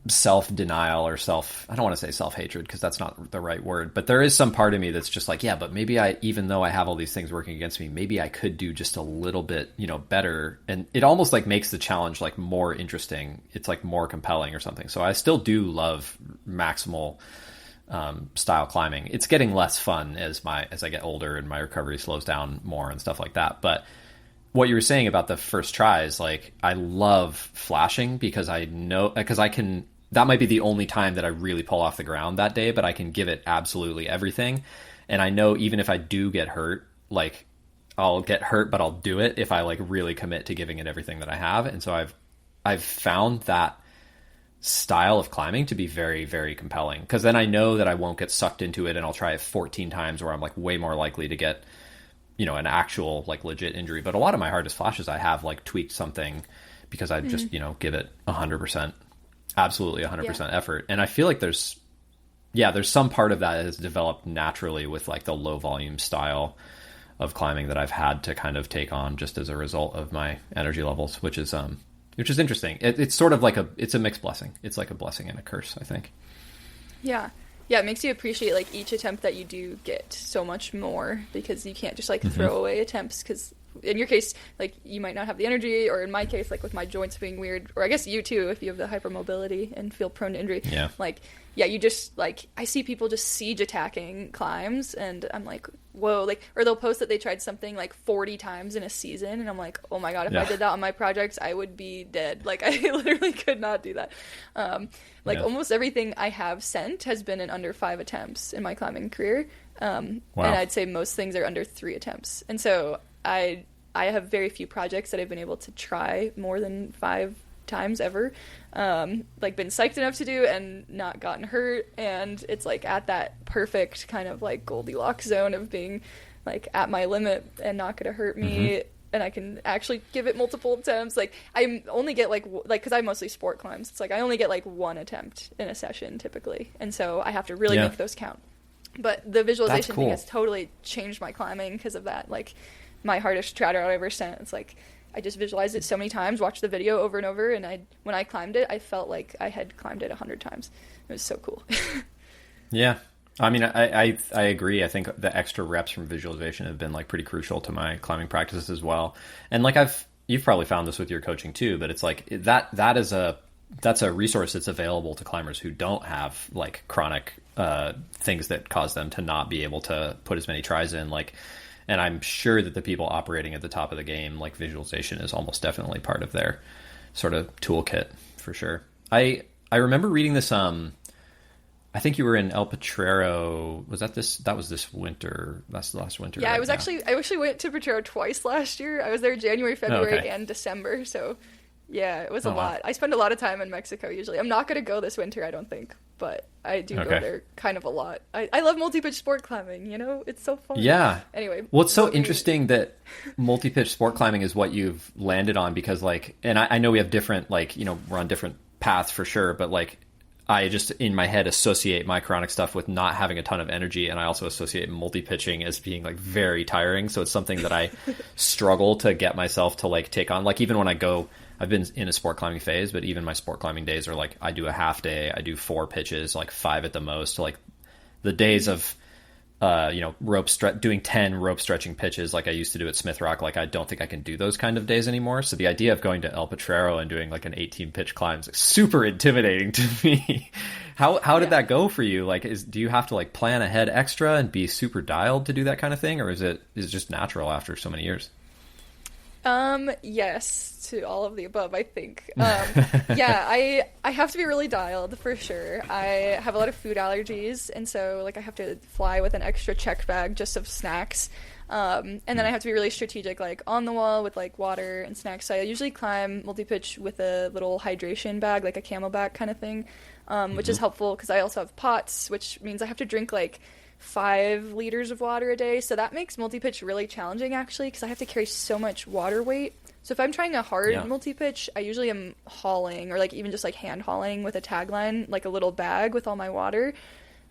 self-denial or I don't want to say self-hatred because that's not the right word, but there is some part of me that's just like, yeah, but maybe even though I have all these things working against me, maybe I could do just a little bit, better. And it almost like makes the challenge like more interesting. It's like more compelling or something. So I still do love maximal style climbing. It's getting less fun as I get older and my recovery slows down more and stuff like that. But what you were saying about the first tries, like I love flashing because I know, because I can, that might be the only time that I really pull off the ground that day, but I can give it absolutely everything. And I know even if I do get hurt, like I'll get hurt, but I'll do it if I like really commit to giving it everything that I have. And so I've found that style of climbing to be very, very compelling, because then I know that I won't get sucked into it and I'll try it 14 times where I'm like way more likely to get, you know, an actual like legit injury. But a lot of my hardest flashes, I have like tweaked something because I just, you know, give it 100%, absolutely 100% effort. And I feel like there's some part of that has developed naturally with like the low volume style of climbing that I've had to kind of take on just as a result of my energy levels, which is interesting. It's sort of like it's a mixed blessing. It's like a blessing and a curse, I think. Yeah. Yeah, it makes you appreciate like each attempt that you do get so much more, because you can't just like throw away attempts, because in your case, like you might not have the energy, or in my case, like with my joints being weird, or I guess you too, if you have the hypermobility and feel prone to injury. Yeah. Like, yeah, you just like, I see people just siege attacking climbs, and I'm like, whoa, like, or they'll post that they tried something like 40 times in a season, and I'm like, oh my God, if I did that on my projects, I would be dead. Like, I literally could not do that. Almost everything I have sent has been in under 5 attempts in my climbing career. And I'd say most things are under 3 attempts. And so I have very few projects that I've been able to try more than 5 times ever, like been psyched enough to do and not gotten hurt. And it's like at that perfect kind of like Goldilocks zone of being like at my limit and not gonna hurt me, and I can actually give it multiple attempts. Like I only get like because I mostly sport climbs, it's like I only get like 1 attempt in a session typically, and so I have to really make those count. But the visualization thing has totally changed my climbing because of that. Like my hardest trout I ever sent, it's like I just visualized it so many times, watched the video over and over, and when I climbed it, I felt like I had climbed it 100 times. It was so cool. Yeah. I mean, I agree. I think the extra reps from visualization have been like pretty crucial to my climbing practices as well. And like you've probably found this with your coaching too, but it's like that's a resource that's available to climbers who don't have like chronic things that cause them to not be able to put as many tries in. Like, and I'm sure that the people operating at the top of the game, like visualization is almost definitely part of their sort of toolkit for sure. I remember reading this, I think you were in El Potrero. That was this winter. That's the last winter. Yeah, right? I actually went to Potrero twice last year. I was there January, February, and December. So yeah, it was a lot. I spend a lot of time in Mexico usually. I'm not going to go this winter, I don't think, but I do go there kind of a lot. I love multi-pitch sport climbing, you know? It's so fun. Yeah. Anyway. Well, it's so interesting that multi-pitch sport climbing is what you've landed on, because like, and I know we have different, like, you know, we're on different paths for sure, but like I just in my head associate my chronic stuff with not having a ton of energy, and I also associate multi-pitching as being like very tiring. So it's something that I struggle to get myself to like take on. Like even when I've been in a sport climbing phase, but even my sport climbing days are like, I do a half day, I do 4 pitches, like 5 at the most. Like the days of, doing 10 rope stretching pitches like I used to do at Smith Rock, like I don't think I can do those kind of days anymore. So the idea of going to El Potrero and doing like an 18 pitch climb is like super intimidating to me. How did that go for you? Like, do you have to like plan ahead extra and be super dialed to do that kind of thing? Or is it just natural after so many years? Yes, to all of the above, I think. Yeah, I have to be really dialed for sure. I have a lot of food allergies, and so like I have to fly with an extra check bag just of snacks. And then I have to be really strategic, like on the wall with like water and snacks. So I usually climb multi-pitch with a little hydration bag, like a Camelback kind of thing, which is helpful because I also have POTS, which means I have to drink like 5 liters of water a day. So that makes multi-pitch really challenging actually, because I have to carry so much water weight. So if I'm trying a hard multi-pitch, I usually am hauling, or like even just like hand hauling with a tagline, like a little bag with all my water.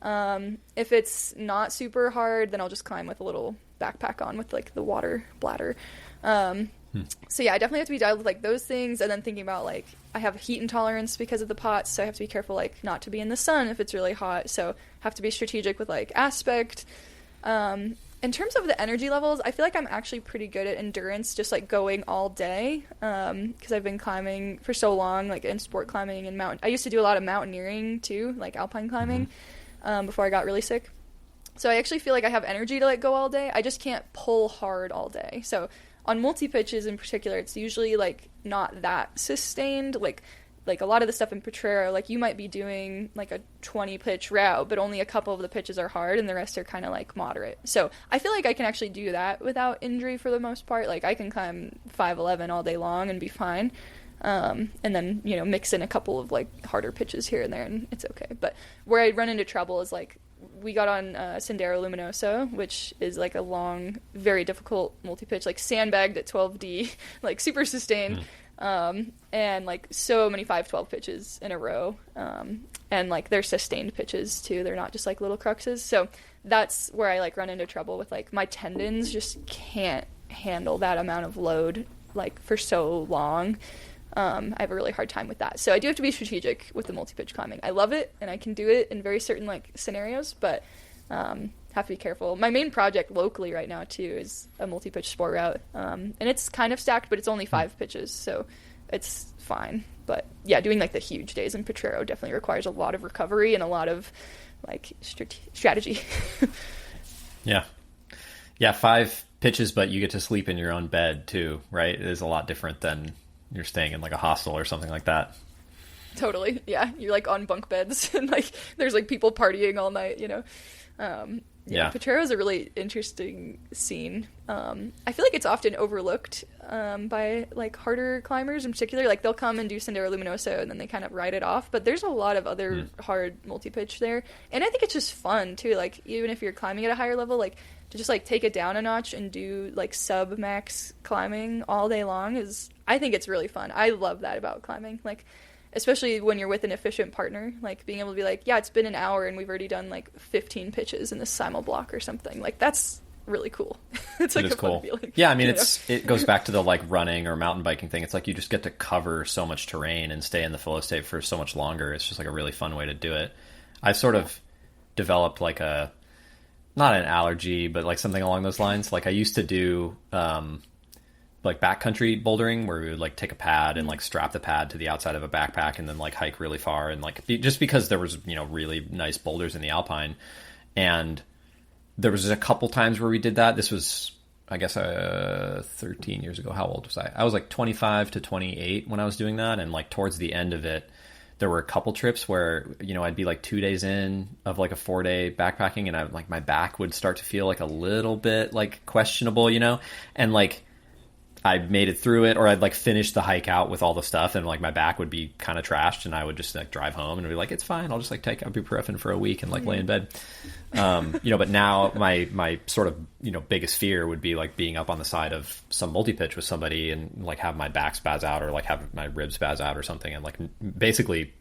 If it's not super hard, then I'll just climb with a little backpack on with like the water bladder. So yeah, I definitely have to be dialed with like those things, and then thinking about like I have heat intolerance because of the POTS, so I have to be careful like not to be in the sun if it's really hot. So have to be strategic with like aspect. In terms of the energy levels, I feel like I'm actually pretty good at endurance, just like going all day, because I've been climbing for so long, like in sport climbing and I used to do a lot of mountaineering too, like alpine climbing, before I got really sick. So I actually feel like I have energy to like go all day. I just can't pull hard all day. So on multi-pitches in particular, it's usually like not that sustained. Like a lot of the stuff in Potrero, like you might be doing like a 20 pitch route, but only a couple of the pitches are hard and the rest are kind of like moderate. So I feel like I can actually do that without injury for the most part. Like I can climb 5'11" all day long and be fine. And then, you know, mix in a couple of like harder pitches here and there and it's okay. But where I run into trouble is like we got on Sendero Luminoso, which is like a long, very difficult multi-pitch, like sandbagged at 12D, like super sustained. And like so many 5-12 pitches in a row. And like they're sustained pitches too. They're not just like little cruxes. So that's where I like run into trouble with like my tendons just can't handle that amount of load like for so long. I have a really hard time with that. So I do have to be strategic with the multi-pitch climbing. I love it and I can do it in very certain like scenarios, but have to be careful. My main project locally right now too is a multi-pitch sport route. And it's kind of stacked, but it's only 5 pitches, so it's fine. But yeah, doing like the huge days in Potrero definitely requires a lot of recovery and a lot of like strategy. Yeah. Yeah, 5 pitches, but you get to sleep in your own bed too, right? It is a lot different than you're staying in like a hostel or something like that. Totally. Yeah. You're like on bunk beds and like there's like people partying all night, you know? Yeah. Potrero is a really interesting scene. I feel like it's often overlooked by like harder climbers in particular. Like they'll come and do Sendero Luminoso and then they kind of ride it off. But there's a lot of other hard multi-pitch there. And I think it's just fun too. Like even if you're climbing at a higher level, like to just like take it down a notch and do like sub max climbing all day long is, I think it's really fun. I love that about climbing. Like especially when you're with an efficient partner, like being able to be like, yeah, it's been an hour and we've already done like 15 pitches in this simul block or something. Like that's really cool. It's like a fun feeling. Yeah, I mean, it goes back to the like running or mountain biking thing. It's like you just get to cover so much terrain and stay in the flow state for so much longer. It's just like a really fun way to do it. I've sort of developed like a, not an allergy, but like something along those lines. Like I used to do like backcountry bouldering where we would like take a pad and like strap the pad to the outside of a backpack and then like hike really far and like just because there was, you know, really nice boulders in the Alpine. And there was a couple times where we did that. This was, I guess, 13 years ago. How old was I? I was like 25 to 28 when I was doing that. And like towards the end of it, there were a couple trips where, you know, I'd be like 2 days in of like a 4-day backpacking and I like my back would start to feel like a little bit like questionable, you know, and like I made it through it, or I'd like finish the hike out with all the stuff and like my back would be kind of trashed and I would just like drive home and be like, it's fine. I'll just like take ibuprofen for a week and like lay in bed. You know, but now my sort of, you know, biggest fear would be like being up on the side of some multi-pitch with somebody and like have my back spaz out or like have my ribs spaz out or something and like basically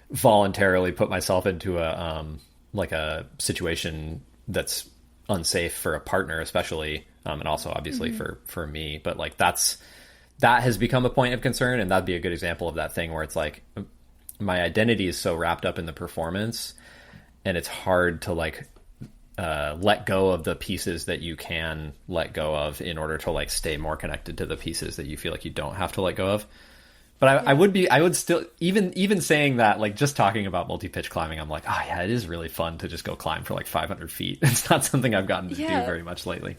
voluntarily put myself into a like a situation that's unsafe for a partner, especially, and also obviously for me. But like that has become a point of concern, and that'd be a good example of that thing where it's like my identity is so wrapped up in the performance, and it's hard to like let go of the pieces that you can let go of in order to like stay more connected to the pieces that you feel like you don't have to let go of. But I would still, even saying that, like just talking about multi-pitch climbing, I'm like, oh yeah, it is really fun to just go climb for like 500 feet. It's not something I've gotten to do very much lately.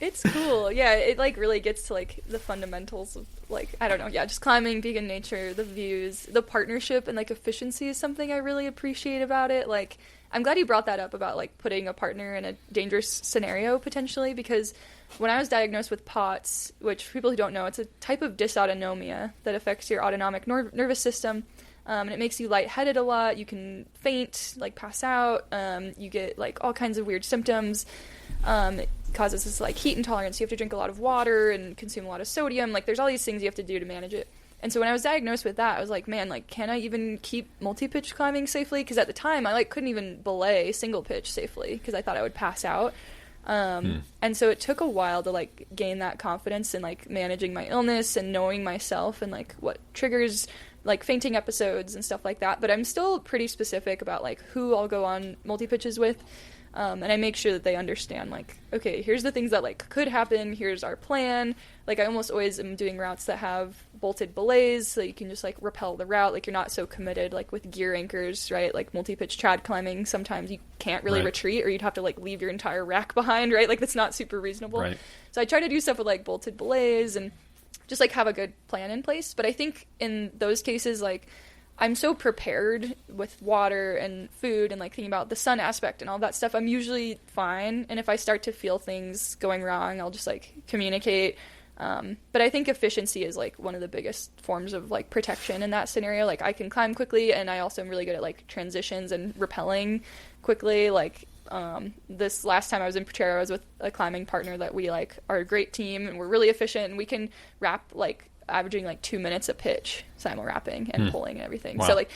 It's cool. Yeah, it like really gets to like the fundamentals of like, I don't know, yeah, just climbing, being in nature, the views, the partnership and like efficiency is something I really appreciate about it. Like, I'm glad you brought that up about like putting a partner in a dangerous scenario potentially, because when I was diagnosed with POTS, which for people who don't know, it's a type of dysautonomia that affects your autonomic nervous system, and it makes you lightheaded a lot. You can faint, like pass out. You get like all kinds of weird symptoms. It causes this like heat intolerance. You have to drink a lot of water and consume a lot of sodium. Like there's all these things you have to do to manage it. And so when I was diagnosed with that, I was like, man, like, can I even keep multi-pitch climbing safely? Because at the time, I like couldn't even belay single pitch safely because I thought I would pass out. And so it took a while to like gain that confidence in like managing my illness and knowing myself and like what triggers like fainting episodes and stuff like that. But I'm still pretty specific about like who I'll go on multi-pitches with. And I make sure that they understand like, okay, here's the things that like could happen. Here's our plan. Like I almost always am doing routes that have bolted belays, so you can just like rappel the route. Like you're not so committed like with gear anchors, right? Like multi-pitch trad climbing, sometimes you can't really retreat, or you'd have to like leave your entire rack behind, right? Like that's not super reasonable. Right. So I try to do stuff with like bolted belays and just like have a good plan in place. But I think in those cases, like I'm so prepared with water and food and like thinking about the sun aspect and all that stuff, I'm usually fine. And if I start to feel things going wrong, I'll just like communicate. But I think efficiency is like one of the biggest forms of like protection in that scenario. Like I can climb quickly, and I also am really good at like transitions and rappelling quickly. Like this last time I was in Potrero, I was with a climbing partner that we like are a great team and we're really efficient, and we can wrap like averaging like 2 minutes a pitch simul wrapping and pulling and everything. Wow. So like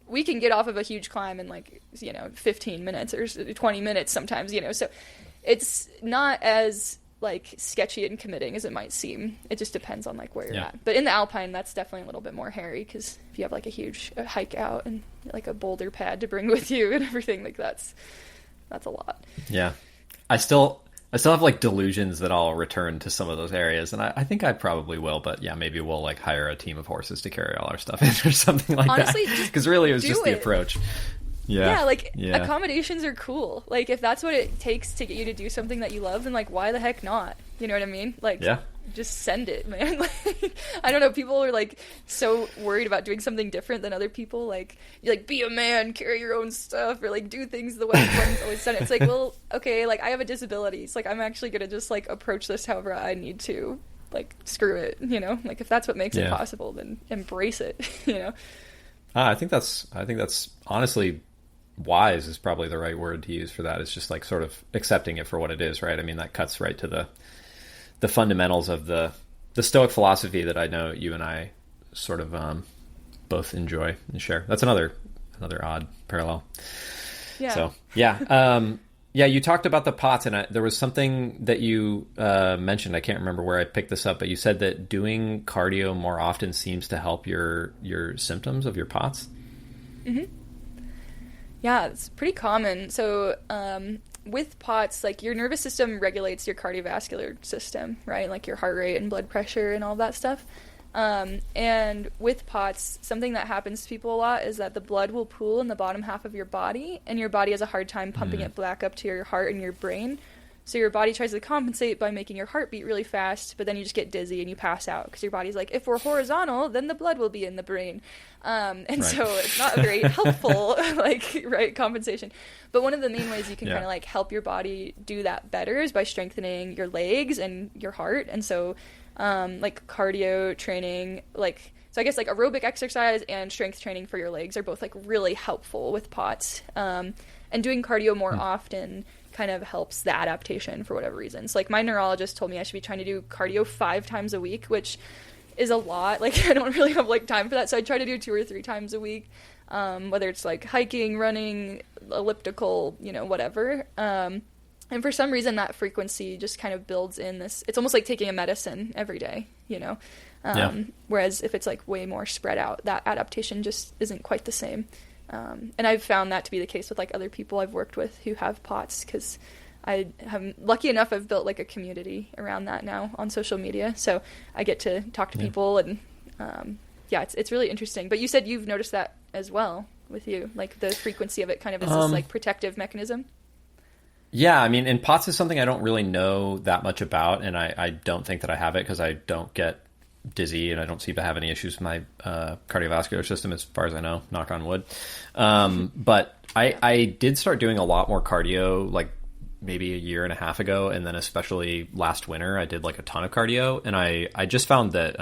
we can get off of a huge climb in like 15 minutes or 20 minutes sometimes, so it's not as like sketchy and committing as it might seem. It just depends on like where you're at. But in the Alpine, that's definitely a little bit more hairy, because if you have like a huge hike out and like a boulder pad to bring with you and everything, like that's a lot. Yeah. I still have like delusions that I'll return to some of those areas, and I think I probably will, but yeah, maybe we'll like hire a team of horses to carry all our stuff in or something like Honestly, that. Because really it was just the approach. Yeah, accommodations are cool. Like, if that's what it takes to get you to do something that you love, then, like, why the heck not? You know what I mean? Like, just send it, man. Like, I don't know, people are, like, so worried about doing something different than other people. Like, you're like, be a man, carry your own stuff, or, like, do things the way everyone's always done it. It's like, well, okay, like, I have a disability. It's like, I'm actually gonna just, like, approach this however I need to. Like, screw it, Like, if that's what makes it possible, then embrace it, I think that's honestly... wise is probably the right word to use for that. It's just like sort of accepting it for what it is, right? I mean, that cuts right to the fundamentals of the Stoic philosophy that I know you and I sort of both enjoy and share. That's another odd parallel. Yeah. So you talked about the POTS, and there was something that you mentioned. I can't remember where I picked this up, but you said that doing cardio more often seems to help your symptoms of your POTS. Mm-hmm. Yeah, it's pretty common. So with POTS, like your nervous system regulates your cardiovascular system, right? Like your heart rate and blood pressure and all that stuff. And with POTS, something that happens to people a lot is that the blood will pool in the bottom half of your body, and your body has a hard time pumping it back up to your heart and your brain. So your body tries to compensate by making your heart beat really fast, but then you just get dizzy and you pass out, because your body's like, if we're horizontal, then the blood will be in the brain. So it's not a very helpful, compensation. But one of the main ways you can kind of like help your body do that better is by strengthening your legs and your heart. And so like cardio training, so I guess like aerobic exercise and strength training for your legs are both like really helpful with POTS. And doing cardio more often kind of helps the adaptation for whatever reasons. Like my neurologist told me I should be trying to do cardio 5 times a week, which is a lot. Like I don't really have like time for that. So I try to do 2 or 3 times a week, whether it's like hiking, running, elliptical, whatever. And for some reason that frequency just kind of builds in this, it's almost like taking a medicine every day, whereas if it's like way more spread out, that adaptation just isn't quite the same. And I've found that to be the case with like other people I've worked with who have POTS, because I am lucky enough I've built like a community around that now on social media. So I get to talk to people, and it's really interesting. But you said you've noticed that as well with you, like the frequency of it kind of is this like protective mechanism. Yeah, I mean, and POTS is something I don't really know that much about, and I don't think that I have it because I don't get dizzy, and I don't seem to have any issues with my cardiovascular system as far as I know, knock on wood. But I did start doing a lot more cardio like maybe a year and a half ago, and then especially last winter I did like a ton of cardio, and I just found that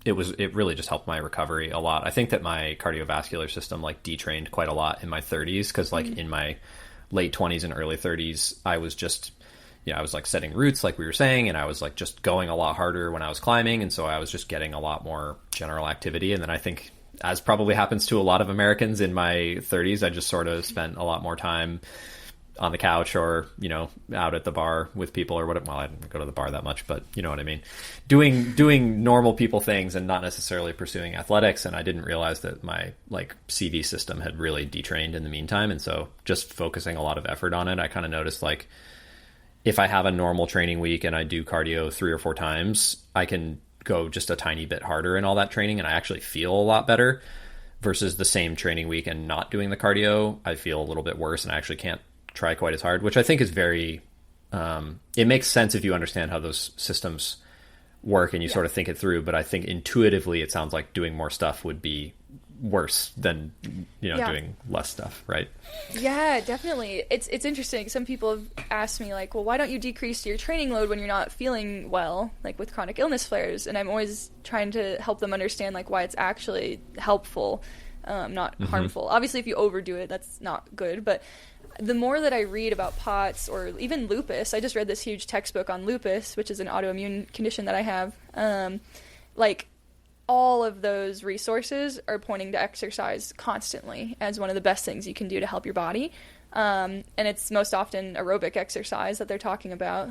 it really just helped my recovery a lot. I think that my cardiovascular system like detrained quite a lot in my 30s, because like in my late 20s and early 30s I was just I was like setting routes like we were saying, and I was like just going a lot harder when I was climbing, and so I was just getting a lot more general activity. And then I think, as probably happens to a lot of Americans in my 30s, I just sort of spent a lot more time on the couch or, out at the bar with people or whatever. Well, I didn't go to the bar that much, but you know what I mean. Doing normal people things and not necessarily pursuing athletics. And I didn't realize that my like CV system had really detrained in the meantime. And so just focusing a lot of effort on it, I kind of noticed like, if I have a normal training week and I do cardio 3 or 4 times, I can go just a tiny bit harder in all that training, and I actually feel a lot better, versus the same training week and not doing the cardio, I feel a little bit worse and I actually can't try quite as hard, which I think is very, it makes sense if you understand how those systems work and you sort of think it through. But I think intuitively it sounds like doing more stuff would be worse than, doing less stuff, right? Yeah, definitely. It's interesting. Some people have asked me, like, well, why don't you decrease your training load when you're not feeling well, like with chronic illness flares? And I'm always trying to help them understand, like, why it's actually helpful, not harmful. Obviously, if you overdo it, that's not good. But the more that I read about POTS or even lupus, I just read this huge textbook on lupus, which is an autoimmune condition that I have, all of those resources are pointing to exercise constantly as one of the best things you can do to help your body. And it's most often aerobic exercise that they're talking about.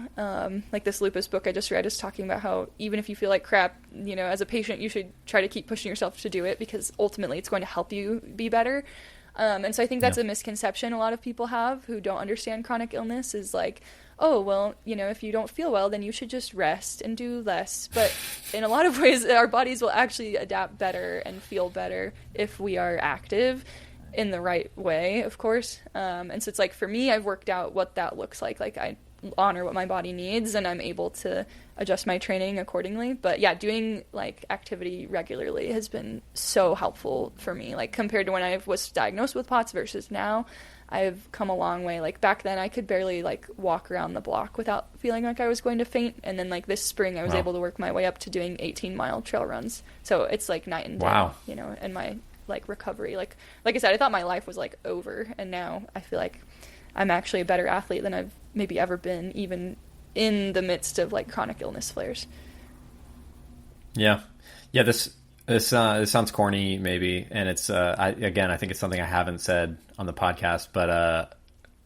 Like this lupus book I just read is talking about how even if you feel like crap, as a patient, you should try to keep pushing yourself to do it because ultimately it's going to help you be better. And so I think that's a misconception a lot of people have who don't understand chronic illness is like, oh, well, if you don't feel well, then you should just rest and do less. But in a lot of ways, our bodies will actually adapt better and feel better if we are active in the right way, of course. And so it's like, for me, I've worked out what that looks like. Like, I honor what my body needs and I'm able to adjust my training accordingly. But yeah, doing like activity regularly has been so helpful for me. Like, compared to when I was diagnosed with POTS versus now, I've come a long way. Like, back then I could barely like walk around the block without feeling like I was going to faint. And then like this spring I was able to work my way up to doing 18-mile trail runs. So it's like night and day, and my like recovery. Like I said, I thought my life was like over, and now I feel like I'm actually a better athlete than I've maybe ever been, even in the midst of like chronic illness flares. Yeah. This sounds corny, maybe, and it's I think it's something I haven't said on the podcast, but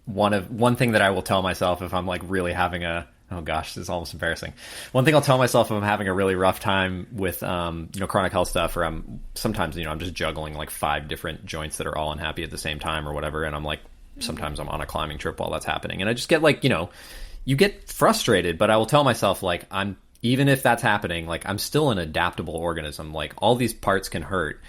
one thing that I will tell myself if I'm like really having this is almost embarrassing. One thing I'll tell myself if I'm having a really rough time with chronic health stuff, or I'm just juggling like 5 different joints that are all unhappy at the same time or whatever, and I'm like sometimes I'm on a climbing trip while that's happening, and I just get like you get frustrated, but I will tell myself like even if that's happening, like I'm still an adaptable organism. Like all these parts can hurt,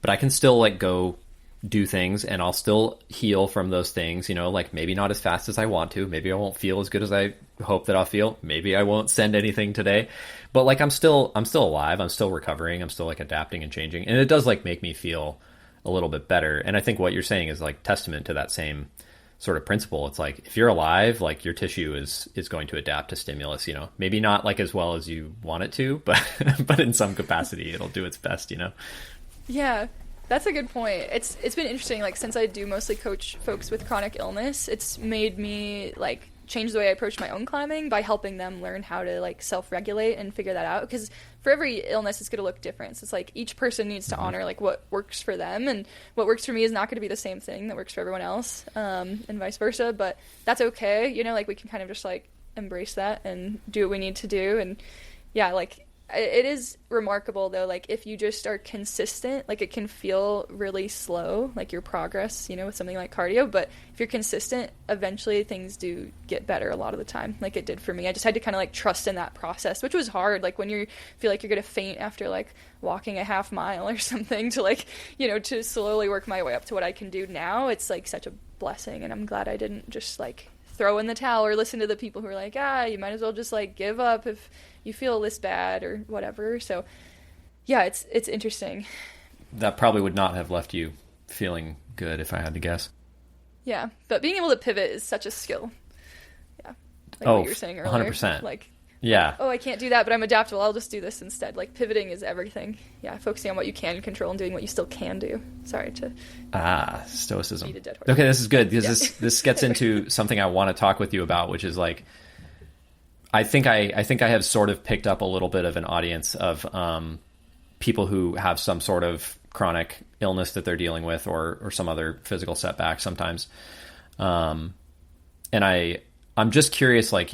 but I can still like go do things and I'll still heal from those things, like maybe not as fast as I want to. Maybe I won't feel as good as I hope that I'll feel. Maybe I won't send anything today, but like I'm still alive. I'm still recovering. I'm still like adapting and changing. And it does like make me feel a little bit better. And I think what you're saying is like testament to that same sort of principle. It's like, if you're alive, like your tissue is going to adapt to stimulus, maybe not like as well as you want it to, but in some capacity it'll do its best, Yeah, that's a good point. It's been interesting. Like, since I do mostly coach folks with chronic illness, it's made me like change the way I approach my own climbing by helping them learn how to like self-regulate and figure that out. Because for every illness, it's going to look different. So it's like each person needs to honor like what works for them, and what works for me is not going to be the same thing that works for everyone else, and vice versa. But that's okay. Like we can kind of just like embrace that and do what we need to do. And yeah, like it is remarkable though, like if you just are consistent, like it can feel really slow, like your progress, with something like cardio, but if you're consistent, eventually things do get better a lot of the time, like it did for me. I just had to kind of like trust in that process, which was hard, like when you feel like you're gonna faint after like walking a half mile or something, to like, to slowly work my way up to what I can do now. It's like such a blessing, and I'm glad I didn't just like throw in the towel or listen to the people who are like, you might as well just like give up if you feel this bad or whatever. So yeah, it's interesting. That probably would not have left you feeling good if I had to guess. Yeah, but being able to pivot is such a skill. Yeah, like what you were saying earlier. 100%. Like, yeah. Oh, I can't do that, but I'm adaptable. I'll just do this instead. Like, pivoting is everything. Yeah, focusing on what you can control and doing what you still can do. Sorry to... stoicism. Beat a dead horse. Okay, this is good, because this gets into something I want to talk with you about, which is like, I think I have sort of picked up a little bit of an audience of people who have some sort of chronic illness that they're dealing with, or some other physical setback sometimes. And I'm just curious, like,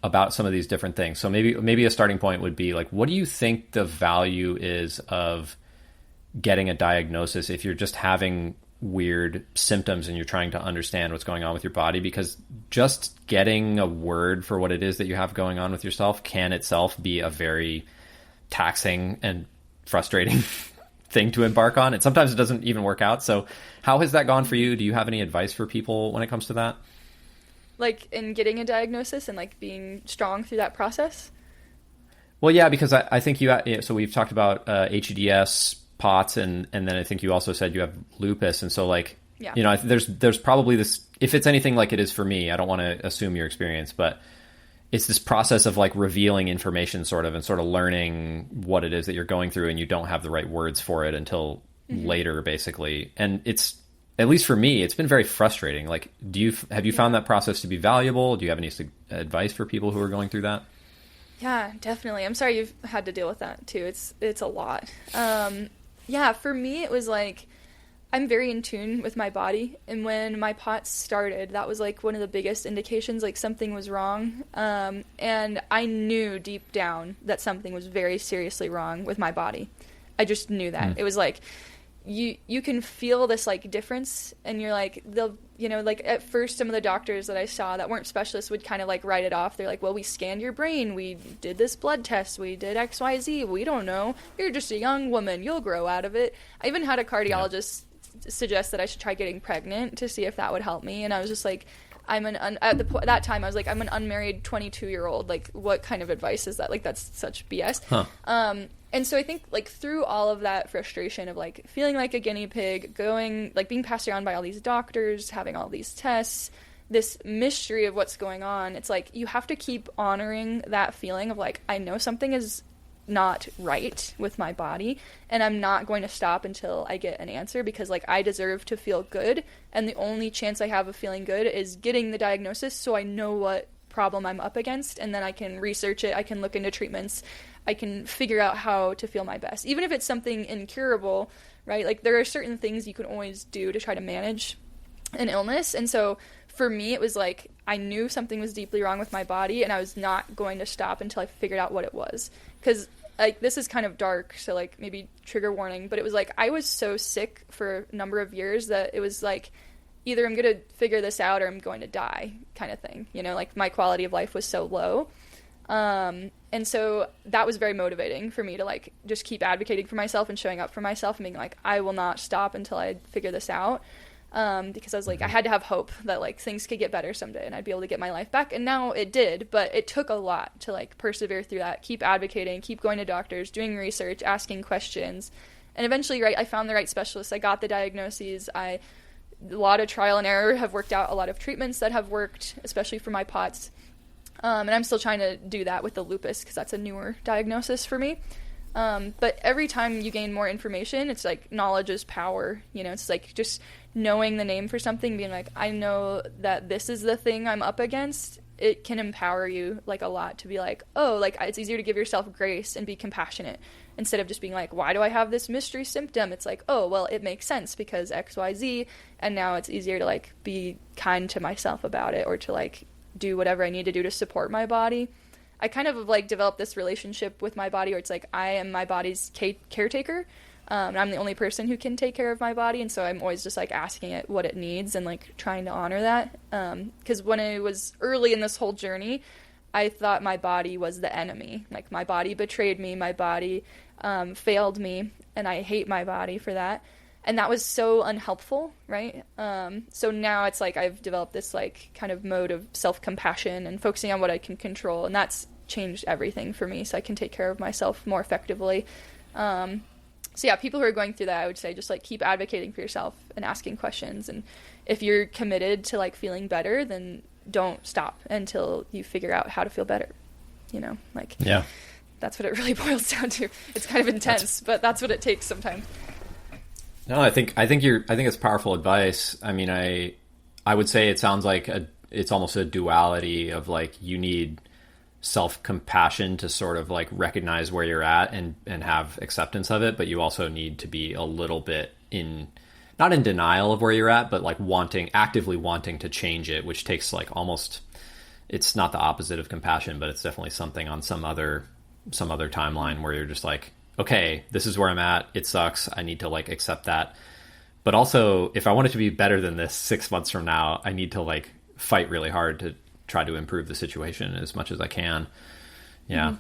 about some of these different things. So maybe a starting point would be like, what do you think the value is of getting a diagnosis if you're just having weird symptoms and you're trying to understand what's going on with your body? Because just getting a word for what it is that you have going on with yourself can itself be a very taxing and frustrating thing to embark on. And sometimes it doesn't even work out. So how has that gone for you? Do you have any advice for people when it comes to that? Like in getting a diagnosis and like being strong through that process? Well, yeah, because I think so we've talked about HEDS, POTS, and then I think you also said you have lupus. And so like, yeah. you know, there's probably this, if it's anything like it is for me, I don't want to assume your experience, but it's this process of like revealing information sort of, and sort of learning what it is that you're going through, and you don't have the right words for it until later, basically. And it's, at least for me, it's been very frustrating. Like, have you found that process to be valuable? Do you have any advice for people who are going through that? Yeah, definitely. I'm sorry you've had to deal with that too. It's a lot. Yeah, for me, it was like, I'm very in tune with my body, and when my POTS started, that was like one of the biggest indications like something was wrong, and I knew deep down that something was very seriously wrong with my body. I just knew that. It was like you can feel this like difference, and you're like, they'll, you know, like at first some of the doctors that I saw that weren't specialists would kind of like write it off. They're like, well, we scanned your brain, we did this blood test, we did XYZ, we don't know, you're just a young woman, you'll grow out of it. I even had a cardiologist suggest that I should try getting pregnant to see if that would help me, and I was just like, at that time I was like, I'm an unmarried 22-year-old, like what kind of advice is that? Like that's such BS. And so I think like through all of that frustration of like feeling like a guinea pig, going like being passed around by all these doctors, having all these tests, this mystery of what's going on, it's like you have to keep honoring that feeling of like, I know something is not right with my body, and I'm not going to stop until I get an answer, because like I deserve to feel good, and the only chance I have of feeling good is getting the diagnosis, so I know what problem I'm up against, and then I can research it, I can look into treatments, I can figure out how to feel my best, even if it's something incurable, right? Like there are certain things you can always do to try to manage an illness. And so for me, it was like I knew something was deeply wrong with my body, and I was not going to stop until I figured out what it was. Because like this is kind of dark, so like maybe trigger warning, but it was like I was so sick for a number of years that it was like either I'm going to figure this out or I'm going to die kind of thing. You know, like my quality of life was so low. And so that was very motivating for me to like just keep advocating for myself and showing up for myself and being like, I will not stop until I figure this out. Because I was like, I had to have hope that like things could get better someday and I'd be able to get my life back. And now it did, but it took a lot to like persevere through that, keep advocating, keep going to doctors, doing research, asking questions. And eventually, right, I found the right specialist. I got the diagnoses. A lot of trial and error have worked out a lot of treatments that have worked, especially for my POTS. And I'm still trying to do that with the lupus because that's a newer diagnosis for me. But every time you gain more information, it's like knowledge is power. You know, it's like just knowing the name for something, being like, I know that this is the thing I'm up against. It can empower you like a lot to be like, oh, like it's easier to give yourself grace and be compassionate instead of just being like, why do I have this mystery symptom? It's like, oh, well, it makes sense because X, Y, Z. And now it's easier to like be kind to myself about it or to like do whatever I need to do to support my body. I kind of like developed this relationship with my body where it's like I am my body's caretaker. And I'm the only person who can take care of my body, and so I'm always just like asking it what it needs and like trying to honor that. Because when I was early in this whole journey, I thought my body was the enemy. Like my body betrayed me, my body failed me, and I hate my body for that. And that was so unhelpful, right? So now it's like I've developed this like kind of mode of self-compassion and focusing on what I can control, and that's changed everything for me so I can take care of myself more effectively. So yeah, people who are going through that, I would say just like keep advocating for yourself and asking questions. And if you're committed to like feeling better, then don't stop until you figure out how to feel better. You know, like yeah, that's what it really boils down to. It's kind of intense, but that's what it takes sometimes. No, I think it's powerful advice. I mean, I would say it sounds like it's almost a duality of like you need self-compassion to sort of like recognize where you're at and have acceptance of it, but you also need to be a little bit not in denial of where you're at, but like actively wanting to change it, which takes like almost, it's not the opposite of compassion, but it's definitely something on some other timeline where you're just like, okay, this is where I'm at. It sucks. I need to like accept that. But also, if I want it to be better than this 6 months from now, I need to like fight really hard to try to improve the situation as much as I can. Yeah,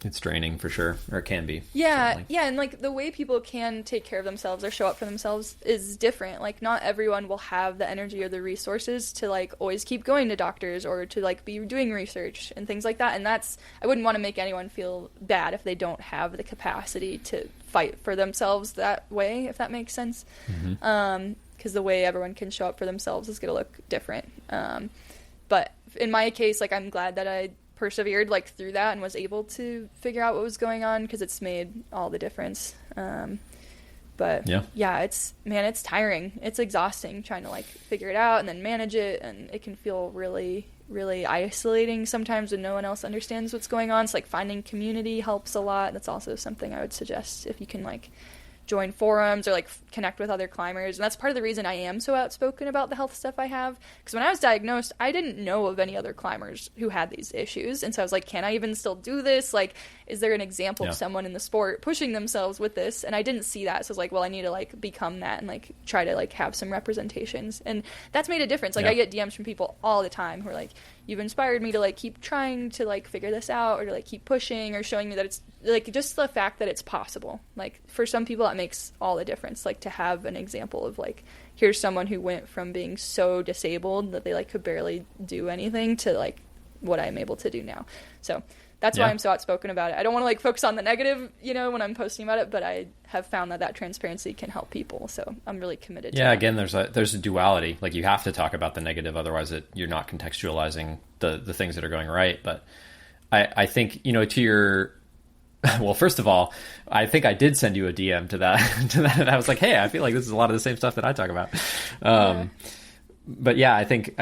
It's draining for sure, or it can be. Yeah, certainly. yeah, and like the way people can take care of themselves or show up for themselves is different. Like not everyone will have the energy or the resources to like always keep going to doctors or to like be doing research and things like that. And that's, I wouldn't want to make anyone feel bad if they don't have the capacity to fight for themselves that way, if that makes sense. Because the way everyone can show up for themselves is going to look different. But in my case, like I'm glad that I persevered like through that and was able to figure out what was going on, because it's made all the difference. But yeah, it's tiring. It's exhausting trying to like figure it out and then manage it, and it can feel really, really isolating sometimes when no one else understands what's going on. So like finding community helps a lot. That's also something I would suggest if you can like join forums or like connect with other climbers. And that's part of the reason I am so outspoken about the health stuff I have, because when I was diagnosed I didn't know of any other climbers who had these issues, and so I was like, can I even still do this? Like, is there an example of someone in the sport pushing themselves with this? And I didn't see that, so I was like, well, I need to like become that and like try to like have some representations. And that's made a difference. Like I get DMs from people all the time who are like, you've inspired me to like keep trying to like figure this out, or to like keep pushing, or showing me that it's like just the fact that it's possible. Like for some people that makes all the difference, like to have an example of like, here's someone who went from being so disabled that they like could barely do anything to like what I'm able to do now. So that's why I'm so outspoken about it. I don't want to like focus on the negative, you know, when I'm posting about it, but I have found that transparency can help people. So I'm really committed to that. Again, there's a duality. Like you have to talk about the negative, otherwise you're not contextualizing the things that are going right. But I think, you know, to your, well, first of all, I think I did send you a DM to that, and I was like, hey, I feel like this is a lot of the same stuff that I talk about. But yeah, I think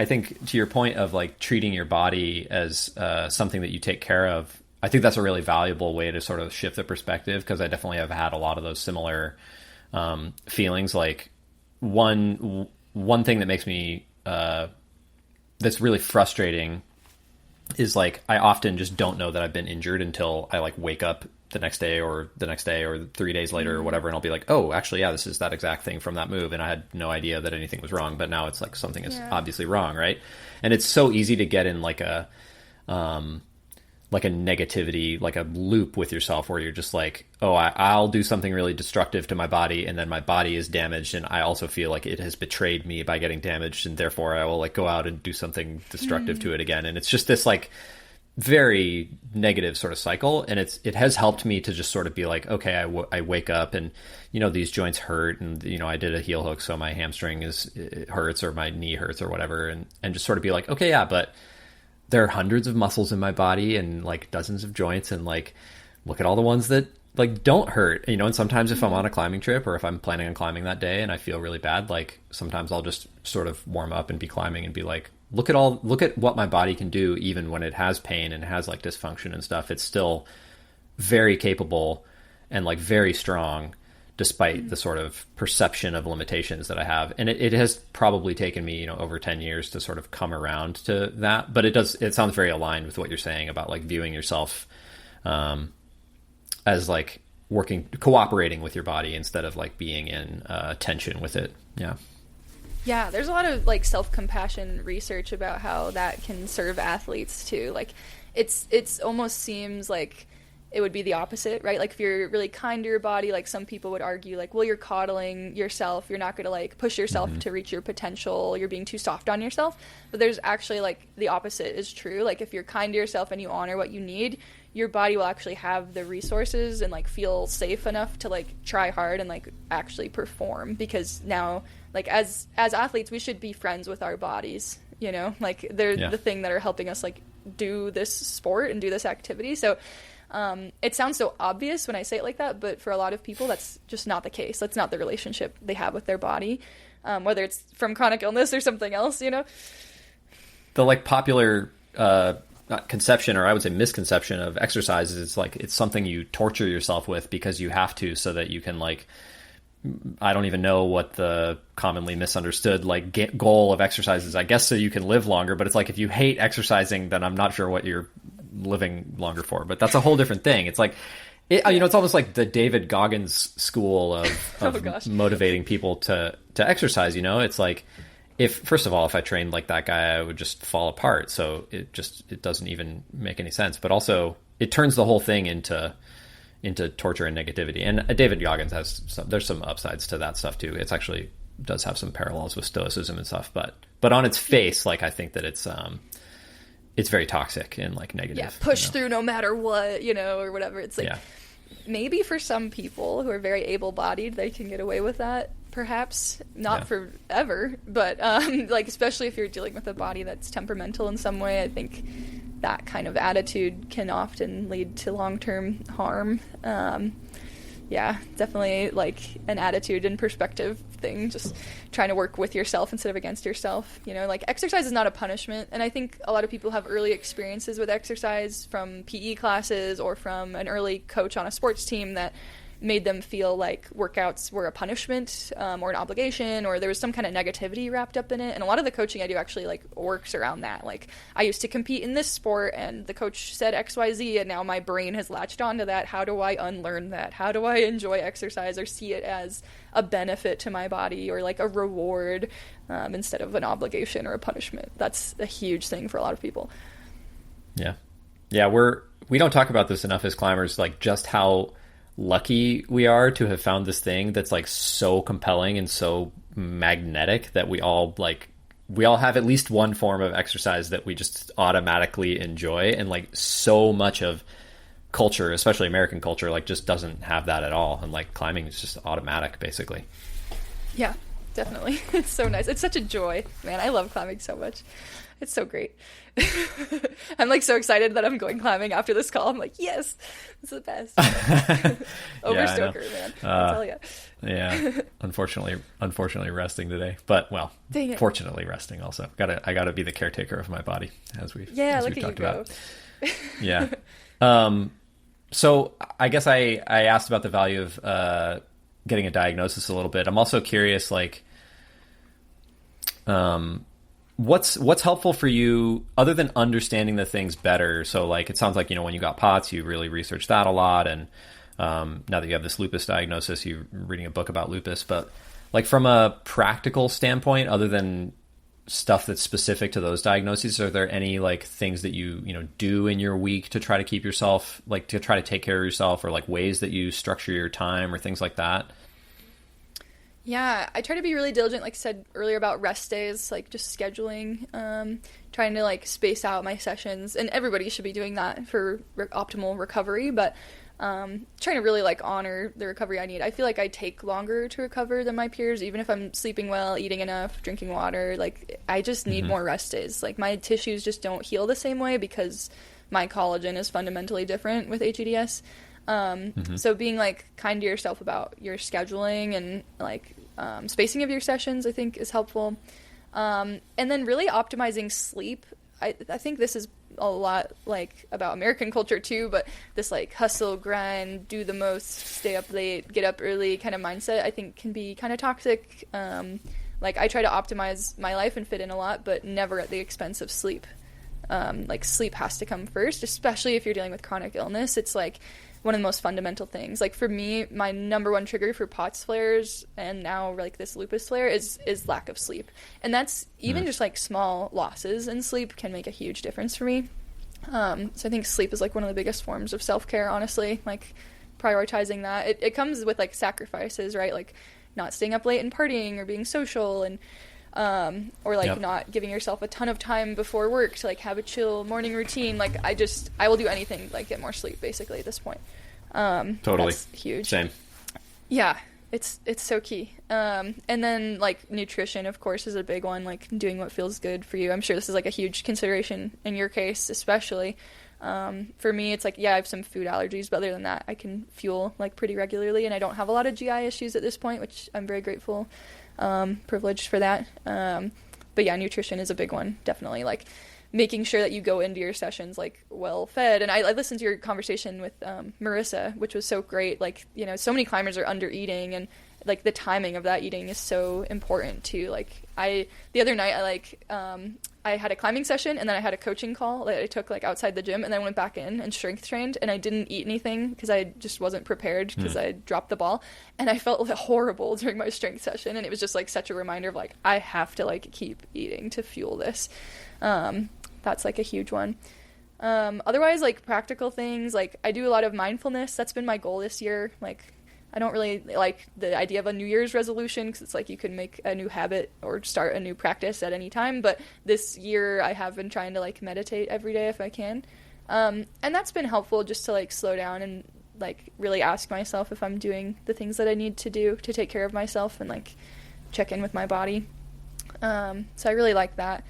to your point of like treating your body as something that you take care of, I think that's a really valuable way to sort of shift the perspective, because I definitely have had a lot of those similar feelings. Like one thing that makes me that's really frustrating is like I often just don't know that I've been injured until I like wake up the next day or 3 days later or whatever, and I'll be like, oh, actually, yeah, this is that exact thing from that move, and I had no idea that anything was wrong, but now it's like something is obviously wrong, right? And it's so easy to get in like a negativity, like a loop with yourself where you're just like, oh, I'll do something really destructive to my body, and then my body is damaged, and I also feel like it has betrayed me by getting damaged, and therefore I will like go out and do something destructive to it again. And it's just this like very negative sort of cycle, and it has helped me to just sort of be like, okay, I wake up and, you know, these joints hurt, and, you know, I did a heel hook, so my hamstring it hurts, or my knee hurts or whatever, and just sort of be like, okay, yeah, but there are hundreds of muscles in my body and like dozens of joints, and like look at all the ones that like don't hurt, you know. And sometimes if I'm on a climbing trip, or if I'm planning on climbing that day and I feel really bad, like sometimes I'll just sort of warm up and be climbing and be like, look at what my body can do, even when it has pain and has like dysfunction and stuff. It's still very capable and like very strong, despite the sort of perception of limitations that I have. And it has probably taken me, you know, over 10 years to sort of come around to that. But it sounds very aligned with what you're saying about like viewing yourself as like cooperating with your body instead of like being in tension with it. Yeah, there's a lot of like self-compassion research about how that can serve athletes too. Like it's almost seems like it would be the opposite, right? Like if you're really kind to your body, like some people would argue like, well, you're coddling yourself, you're not going to like push yourself to reach your potential, you're being too soft on yourself. But there's actually like the opposite is true. Like if you're kind to yourself and you honor what you need, your body will actually have the resources and like feel safe enough to like try hard and like actually perform. Because now, like as athletes, we should be friends with our bodies, you know, like they're the thing that are helping us like do this sport and do this activity. So it sounds so obvious when I say it like that, but for a lot of people, that's just not the case. That's not the relationship they have with their body, whether it's from chronic illness or something else, you know? The like popular not conception, or I would say misconception of exercise is it's like it's something you torture yourself with because you have to, so that you can like, I don't even know what the commonly misunderstood like goal of exercise is, I guess, so you can live longer. But it's like if you hate exercising, then I'm not sure what you're living longer for. But that's a whole different thing. It's like you know, it's almost like the David Goggins school of motivating people to exercise. You know, it's like, first of all, if I trained like that guy, I would just fall apart. So it doesn't even make any sense. But also, it turns the whole thing into torture and negativity. And David Goggins there's some upsides to that stuff too. It's actually does have some parallels with Stoicism and stuff, but on its face, like, I think that it's very toxic and like negative. Yeah, push through no matter what, or whatever. It's like, maybe for some people who are very able-bodied, they can get away with that, perhaps. Not forever, but like, especially if you're dealing with a body that's temperamental in some way, I think that kind of attitude can often lead to long-term harm. Definitely like an attitude and perspective thing, just trying to work with yourself instead of against yourself. Like, exercise is not a punishment, and I think a lot of people have early experiences with exercise from PE classes or from an early coach on a sports team that made them feel like workouts were a punishment or an obligation, or there was some kind of negativity wrapped up in it. And a lot of the coaching I do actually like works around that. Like, I used to compete in this sport and the coach said XYZ, and now my brain has latched onto that. How do I unlearn that? How do I enjoy exercise or see it as a benefit to my body or like a reward instead of an obligation or a punishment? That's a huge thing for a lot of people. We don't talk about this enough as climbers, like just how lucky we are to have found this thing that's like so compelling and so magnetic that we all have at least one form of exercise that we just automatically enjoy. And like, so much of culture, especially American culture, like just doesn't have that at all. And like, climbing is just automatic, basically. Yeah, definitely. It's so nice. It's such a joy, man. I love climbing so much. It's so great. I'm like so excited that I'm going climbing after this call. I'm like, yes, this is the best. Overstoker, man. I'll tell you. Yeah. Unfortunately resting today, but fortunately resting also. I gotta be the caretaker of my body as we've talked about. Yeah. So I guess I asked about the value of getting a diagnosis a little bit. I'm also curious, like, what's helpful for you other than understanding the things better? So like, it sounds like, when you got POTS, you really researched that a lot. And now that you have this lupus diagnosis, you're reading a book about lupus, but like, from a practical standpoint, other than stuff that's specific to those diagnoses, are there any like things that you do in your week to try to keep yourself, like, to try to take care of yourself, or like ways that you structure your time or things like that? Yeah, I try to be really diligent, like I said earlier, about rest days, like just scheduling, trying to like space out my sessions, and everybody should be doing that for optimal recovery, but trying to really like honor the recovery I need. I feel like I take longer to recover than my peers, even if I'm sleeping well, eating enough, drinking water. Like, I just need more rest days. Like, my tissues just don't heal the same way because my collagen is fundamentally different with HEDS. So being like kind to yourself about your scheduling and like spacing of your sessions, I think, is helpful. And then really optimizing sleep. I think this is a lot like about American culture too, but this like hustle, grind, do the most, stay up late, get up early kind of mindset, I think can be kind of toxic. Like, I try to optimize my life and fit in a lot, but never at the expense of sleep. Like, sleep has to come first, especially if you're dealing with chronic illness. It's like one of the most fundamental things. Like, for me, my number one trigger for POTS flares and now like this lupus flare is lack of sleep. And that's even just like small losses in sleep can make a huge difference for me. So I think sleep is like one of the biggest forms of self-care, honestly, like prioritizing that. It comes with like sacrifices, right? Like not staying up late and partying or being social, and or like not giving yourself a ton of time before work to like have a chill morning routine. Like, I will do anything, like get more sleep basically at this point. Totally. That's huge. Same. Yeah, it's so key. And then like nutrition, of course, is a big one, like doing what feels good for you. I'm sure this is like a huge consideration in your case, especially. For me, it's like, I have some food allergies, but other than that, I can fuel like pretty regularly, and I don't have a lot of GI issues at this point, which I'm very grateful, privileged for that. But yeah, nutrition is a big one, definitely. Like making sure that you go into your sessions like well fed. And I listened to your conversation with Marissa, which was so great. Like, so many climbers are under eating, and like the timing of that eating is so important too. Like, the other night I had a climbing session, and then I had a coaching call that I took like outside the gym, and then I went back in and strength trained, and I didn't eat anything because I just wasn't prepared because I dropped the ball, and I felt horrible during my strength session. And it was just like such a reminder of like, I have to like keep eating to fuel this. That's like a huge one. Otherwise, like practical things, like I do a lot of mindfulness. That's been my goal this year. Like I don't really like the idea of a New Year's resolution because it's like you can make a new habit or start a new practice at any time. But this year I have been trying to like meditate every day if I can. And that's been helpful just to like slow down and like really ask myself if I'm doing the things that I need to do to take care of myself and like check in with my body. So I really like that.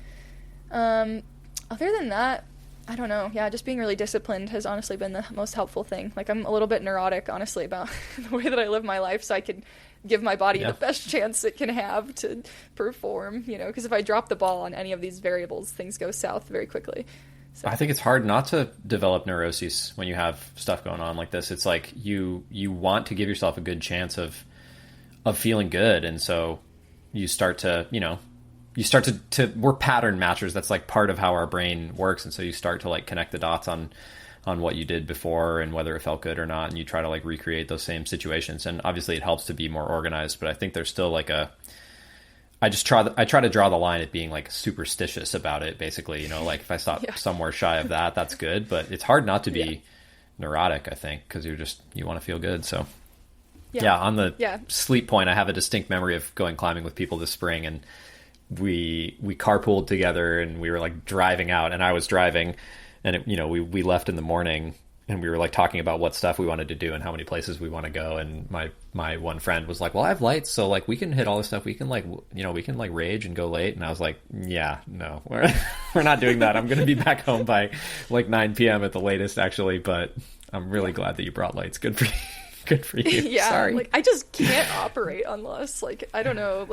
Other than that, I don't know. Yeah, just being really disciplined has honestly been the most helpful thing. Like, I'm a little bit neurotic, honestly, about the way that I live my life so I can give my body the best chance it can have to perform, you know, because if I drop the ball on any of these variables, things go south very quickly. So. I think it's hard not to develop neuroses when you have stuff going on like this. It's like you want to give yourself a good chance of feeling good. And so you start to, we're pattern matchers. That's like part of how our brain works. And so you start to like connect the dots on what you did before and whether it felt good or not. And you try to like recreate those same situations. And obviously it helps to be more organized, but I think there's still like I try to draw the line at being like superstitious about it. Basically, you know, like if I stop somewhere shy of that, that's good, but it's hard not to be neurotic, I think, because you want to feel good. So on the sleep point, I have a distinct memory of going climbing with people this spring, and we carpooled together and we were like driving out, and I was driving, and we left in the morning, and we were like talking about what stuff we wanted to do and how many places we want to go. And my one friend was like, well, I have lights, so like we can hit all this stuff. We can like, we can like rage and go late. And I was like, yeah, no, we're not doing that. I'm going to be back home by like 9 p.m. at the latest, actually. But I'm really glad that you brought lights. Good for you. Good for you. Yeah. Sorry. Like I just can't operate unless like, I don't know,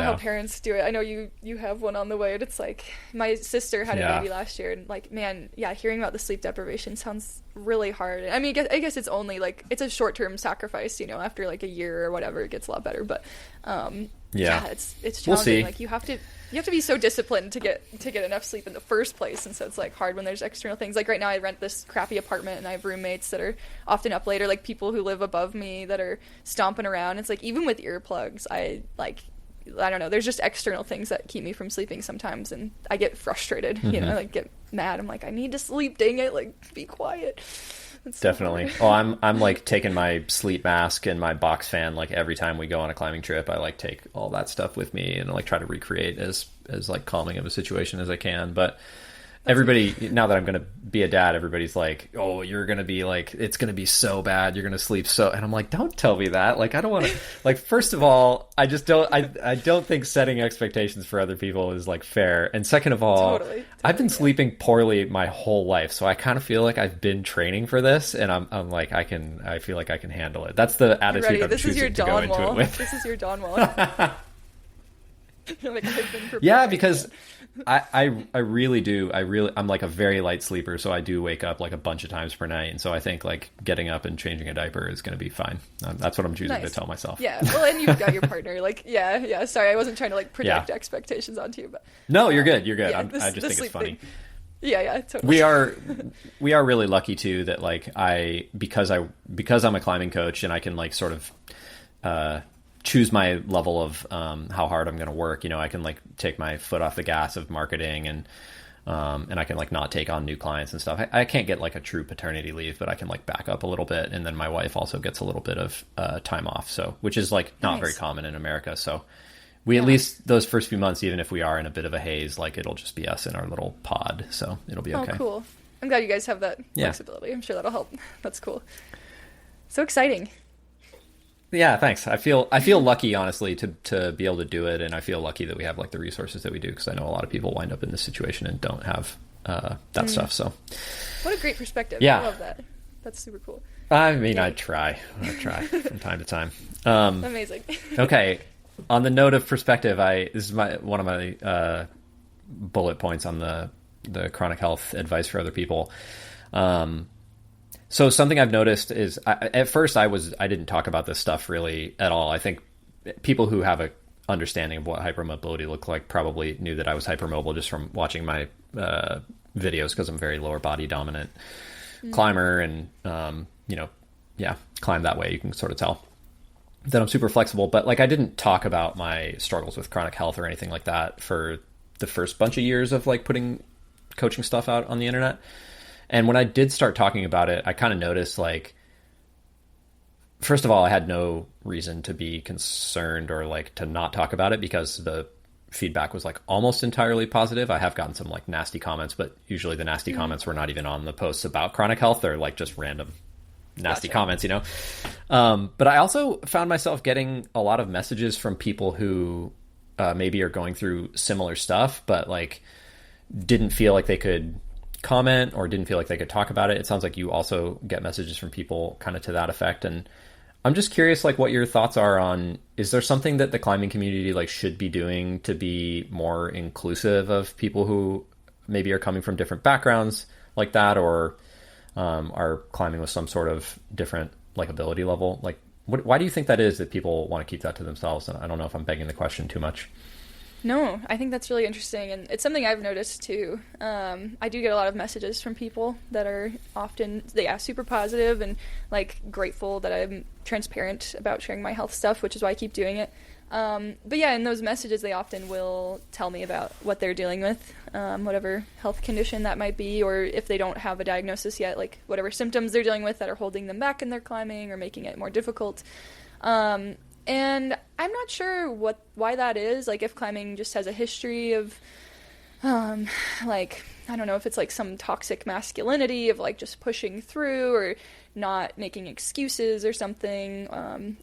how parents do it. I know you have one on the way, and it's like my sister had a baby last year, and like, man, hearing about the sleep deprivation sounds really hard. I mean, I guess it's only like it's a short-term sacrifice, you know, after like a year or whatever it gets a lot better, but it's challenging. We'll see. Like you have to be so disciplined to get enough sleep in the first place, and so it's like hard when there's external things. Like right now I rent this crappy apartment and I have roommates that are often up later, like people who live above me that are stomping around. It's like even with earplugs, I don't know, there's just external things that keep me from sleeping sometimes, and I get frustrated, you know, like get mad. I'm like, I need to sleep, dang it, like be quiet. It's definitely. Oh, I'm like taking my sleep mask and my box fan like every time we go on a climbing trip. I like take all that stuff with me and like try to recreate as like calming of a situation as I can. But everybody, now that I'm going to be a dad, everybody's like, oh, you're going to be like, it's going to be so bad. You're going to sleep so, and I'm like, don't tell me that. Like, I don't want to, like, first of all, I don't think setting expectations for other people is like fair. And second of all, totally, I've been sleeping poorly my whole life. So I kind of feel like I've been training for this, and I'm like, I feel like I can handle it. That's the attitude I'm choosing to go into it with. This is your Dawn wall. You're like, I've been prepared. Yeah, because I really do. I'm like a very light sleeper, so I do wake up like a bunch of times per night. And so I think like getting up and changing a diaper is going to be fine. That's what I'm choosing to tell myself. Yeah. Well, and you've got your partner. Like, yeah. Sorry, I wasn't trying to like project expectations onto you, but no, you're good. You're good. Yeah, I just think it's funny. Thing. Yeah, totally. We are really lucky too that like because I'm a climbing coach and I can like sort of choose my level of how hard I'm going to work. You know, I can like take my foot off the gas of marketing, and I can like not take on new clients and stuff. I can't get like a true paternity leave, but I can like back up a little bit, and then my wife also gets a little bit of time off, so which is like not very common in America. So we at least those first few months, even if we are in a bit of a haze, like it'll just be us in our little pod, so it'll be okay. Oh, cool. I'm glad you guys have that flexibility. I'm sure that'll help. That's cool. So exciting. Yeah, thanks. I feel lucky, honestly, to be able to do it, and I feel lucky that we have like the resources that we do, because I know a lot of people wind up in this situation and don't have that stuff. So, what a great perspective! Yeah, I love that. That's super cool. I mean, I try from time to time. Amazing. Okay, on the note of perspective, this is one of my bullet points on the chronic health advice for other people. So something I've noticed is at first I didn't talk about this stuff really at all. I think people who have a understanding of what hypermobility looked like probably knew that I was hypermobile just from watching my videos, because I'm a very lower body dominant climber, and climb that way. You can sort of tell that I'm super flexible, but like I didn't talk about my struggles with chronic health or anything like that for the first bunch of years of like putting coaching stuff out on the internet. And when I did start talking about it, I kind of noticed, like, first of all, I had no reason to be concerned or like to not talk about it because the feedback was like almost entirely positive. I have gotten some like nasty comments, but usually the nasty comments were not even on the posts about chronic health. They're like just random nasty comments, you know? But I also found myself getting a lot of messages from people who maybe are going through similar stuff, but like didn't feel like they could comment or didn't feel like they could talk about it. It sounds like you also get messages from people kind of to that effect. And I'm just curious, like, what your thoughts are on, is there something that the climbing community like should be doing to be more inclusive of people who maybe are coming from different backgrounds like that, or are climbing with some sort of different like ability level? Like, why do you think that is that people want to keep that to themselves? And I don't know if I'm begging the question too much. No, I think that's really interesting, and it's something I've noticed too. I do get a lot of messages from people that are often, super positive and like grateful that I'm transparent about sharing my health stuff, which is why I keep doing it. But yeah, in those messages, they often will tell me about what they're dealing with, whatever health condition that might be, or if they don't have a diagnosis yet, like whatever symptoms they're dealing with that are holding them back in their climbing or making it more difficult. And I'm not sure why that is, like if climbing just has a history of, like, I don't know if it's like some toxic masculinity of like just pushing through or not making excuses or something,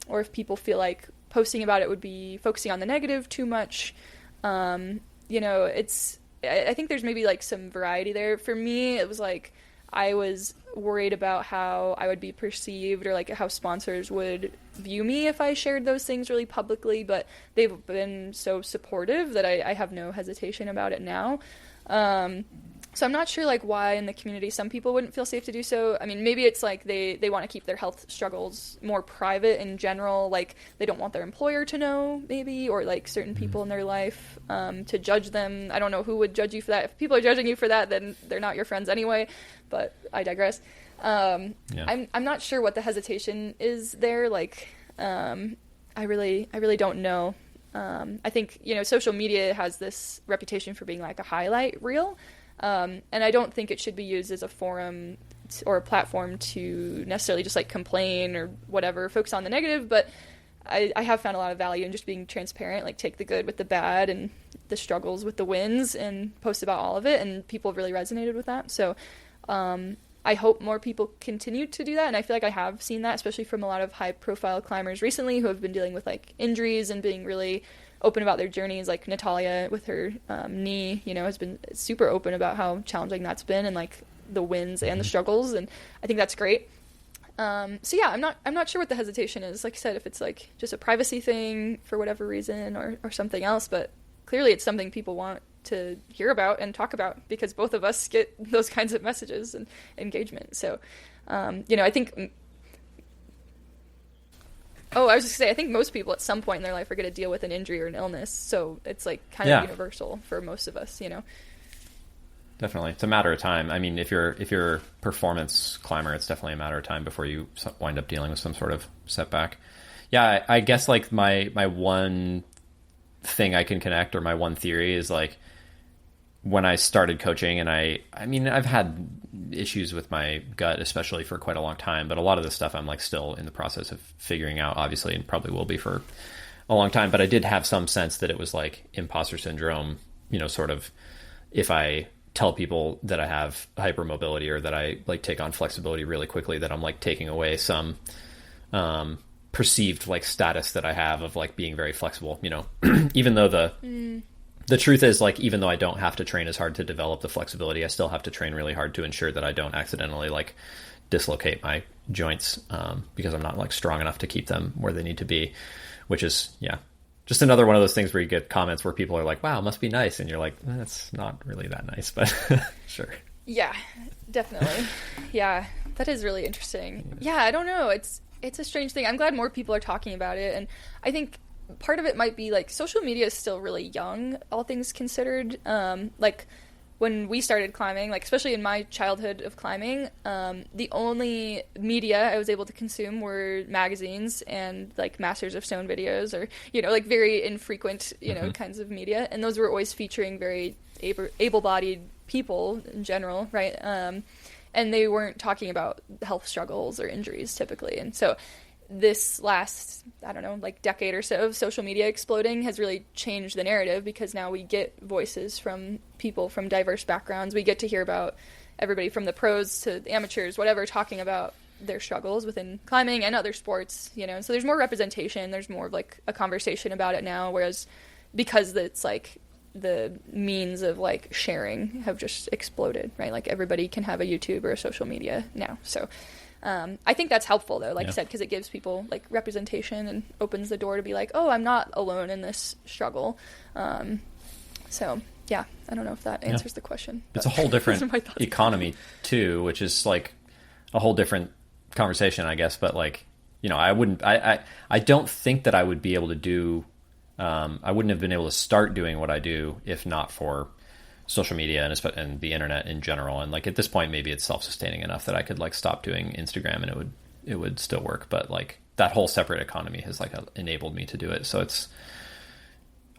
or if people feel like posting about it would be focusing on the negative too much. I think there's maybe like some variety there. For me, it was like I was worried about how I would be perceived or like how sponsors would view me if I shared those things really publicly, but they've been so supportive that I have no hesitation about it now. So I'm not sure like why in the community some people wouldn't feel safe to do so. I mean, maybe it's like they want to keep their health struggles more private in general, like they don't want their employer to know maybe, or like certain people in their life to judge them. I don't know who would judge you for that. If people are judging you for that, then they're not your friends anyway, but I digress. I'm not sure what the hesitation is there. Like, I really don't know. I think, social media has this reputation for being like a highlight reel. And I don't think it should be used as a forum or a platform to necessarily just like complain or whatever, focus on the negative. But I have found a lot of value in just being transparent, like take the good with the bad and the struggles with the wins and post about all of it. And people have really resonated with that. So, I hope more people continue to do that, and I feel like I have seen that, especially from a lot of high-profile climbers recently who have been dealing with, like, injuries and being really open about their journeys, like Natalia with her knee, has been super open about how challenging that's been and, like, the wins and the struggles, and I think that's great. I'm not sure what the hesitation is, like I said, if it's, like, just a privacy thing for whatever reason or something else, but clearly it's something people want to hear about and talk about because both of us get those kinds of messages and engagement. So, I think, I was just gonna say, I think most people at some point in their life are going to deal with an injury or an illness. So it's like kind of universal for most of us, Definitely. It's a matter of time. I mean, if you're a performance climber, it's definitely a matter of time before you wind up dealing with some sort of setback. Yeah. I guess like my one thing I can connect, or my one theory is like, when I started coaching, and I mean, I've had issues with my gut, especially for quite a long time, but a lot of this stuff I'm like still in the process of figuring out, obviously, and probably will be for a long time. But I did have some sense that it was like imposter syndrome, sort of if I tell people that I have hypermobility or that I like take on flexibility really quickly, that I'm like taking away some perceived like status that I have of like being very flexible, even though the truth is, like, even though I don't have to train as hard to develop the flexibility, I still have to train really hard to ensure that I don't accidentally like dislocate my joints because I'm not like strong enough to keep them where they need to be, which is, just another one of those things where you get comments where people are like, wow, it must be nice. And you're like, that's not really that nice, but sure. Yeah, definitely. Yeah, that is really interesting. Yeah, I don't know. It's a strange thing. I'm glad more people are talking about it. And I think part of it might be like social media is still really young, all things considered. Like when we started climbing, like especially in my childhood of climbing, the only media I was able to consume were magazines and like Masters of Stone videos, or like very infrequent kinds of media, and those were always featuring very able-bodied people in general, right? And they weren't talking about health struggles or injuries typically. And so this last, I don't know, like decade or so of social media exploding has really changed the narrative, because now we get voices from people from diverse backgrounds. We get to hear about everybody from the pros to the amateurs, whatever, talking about their struggles within climbing and other sports, you know. And so there's more representation. There's more of like a conversation about it now, whereas because it's like the means of like sharing have just exploded, right? Like everybody can have a YouTube or a social media now. So I think that's helpful though, like you said, because it gives people like representation and opens the door to be like, oh, I'm not alone in this struggle. So yeah, I don't know if that answers the question. It's a whole different economy too, which is like a whole different conversation, I guess. But like, you know, I don't think that I would be able to do, I wouldn't have been able to start doing what I do if not for social media and the internet in general. And like at this point, maybe it's self-sustaining enough that I could like stop doing Instagram and it would still work. But like that whole separate economy has like enabled me to do it. So it's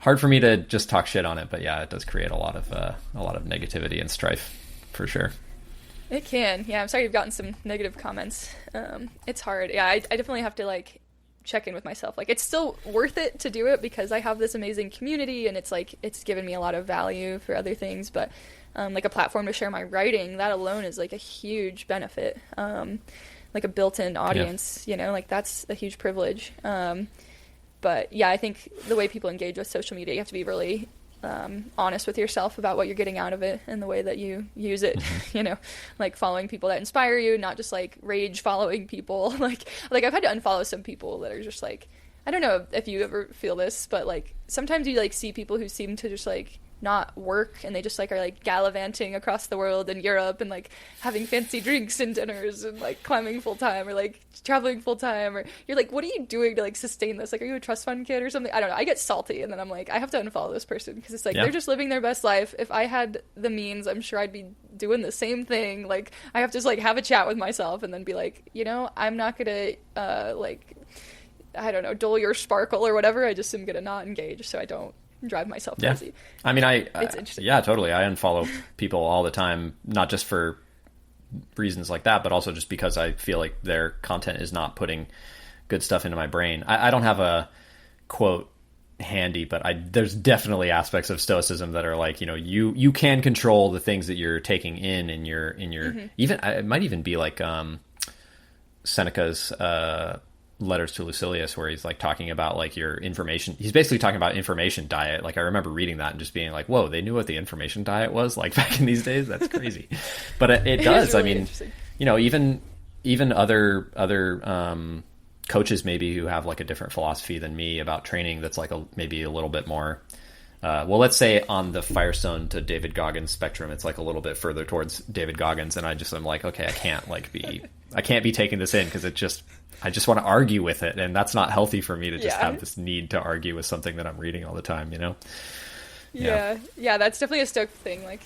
hard for me to just talk shit on it. But yeah, it does create a lot of negativity and strife for sure. It can. Yeah, I'm sorry you've gotten some negative comments. It's hard. Yeah, I definitely have to like check in with myself. Like, it's still worth it to do it because I have this amazing community and it's like, it's given me a lot of value for other things. But like a platform to share my writing, that alone is like a huge benefit. Like a built-in audience, you know, like that's a huge privilege. But yeah, I think the way people engage with social media, you have to be really honest with yourself about what you're getting out of it and the way that you use it, you know, like following people that inspire you, not just like rage following people. Like I've had to unfollow some people that are just like, I don't know if you ever feel this, but like sometimes you like see people who seem to just like not work and they just like are like gallivanting across the world and Europe and like having fancy drinks and dinners and like climbing full time or like traveling full time, or you're like, what are you doing to like sustain this? Like, are you a trust fund kid or something? I don't know. I get salty and then I'm like, I have to unfollow this person because it's like they're just living their best life. If I had the means, I'm sure I'd be doing the same thing. Like, I have to just like have a chat with myself and then be like, you know, I'm not gonna like, I don't know, dull your sparkle or whatever. I just am gonna not engage so I don't drive myself crazy. I mean, it's interesting. Yeah, totally. I unfollow people all the time, not just for reasons like that, but also just because I feel like their content is not putting good stuff into my brain. I don't have a quote handy, but there's definitely aspects of stoicism that are like, you know, you can control the things that you're taking in your even, it might even be like Seneca's letters to Lucilius, where he's like talking about like your information. He's basically talking about information diet. Like I remember reading that and just being like, whoa, they knew what the information diet was like back in these days. That's crazy. But it does. Really, I mean, you know, even other coaches maybe who have like a different philosophy than me about training, that's like maybe a little bit more well, let's say on the Firestone to David Goggins spectrum, it's like a little bit further towards David Goggins, and I'm like, okay, I can't be taking this in because I just want to argue with it, and that's not healthy for me to just have this need to argue with something that I'm reading all the time, you know? Yeah, that's definitely a Stoic thing. Like,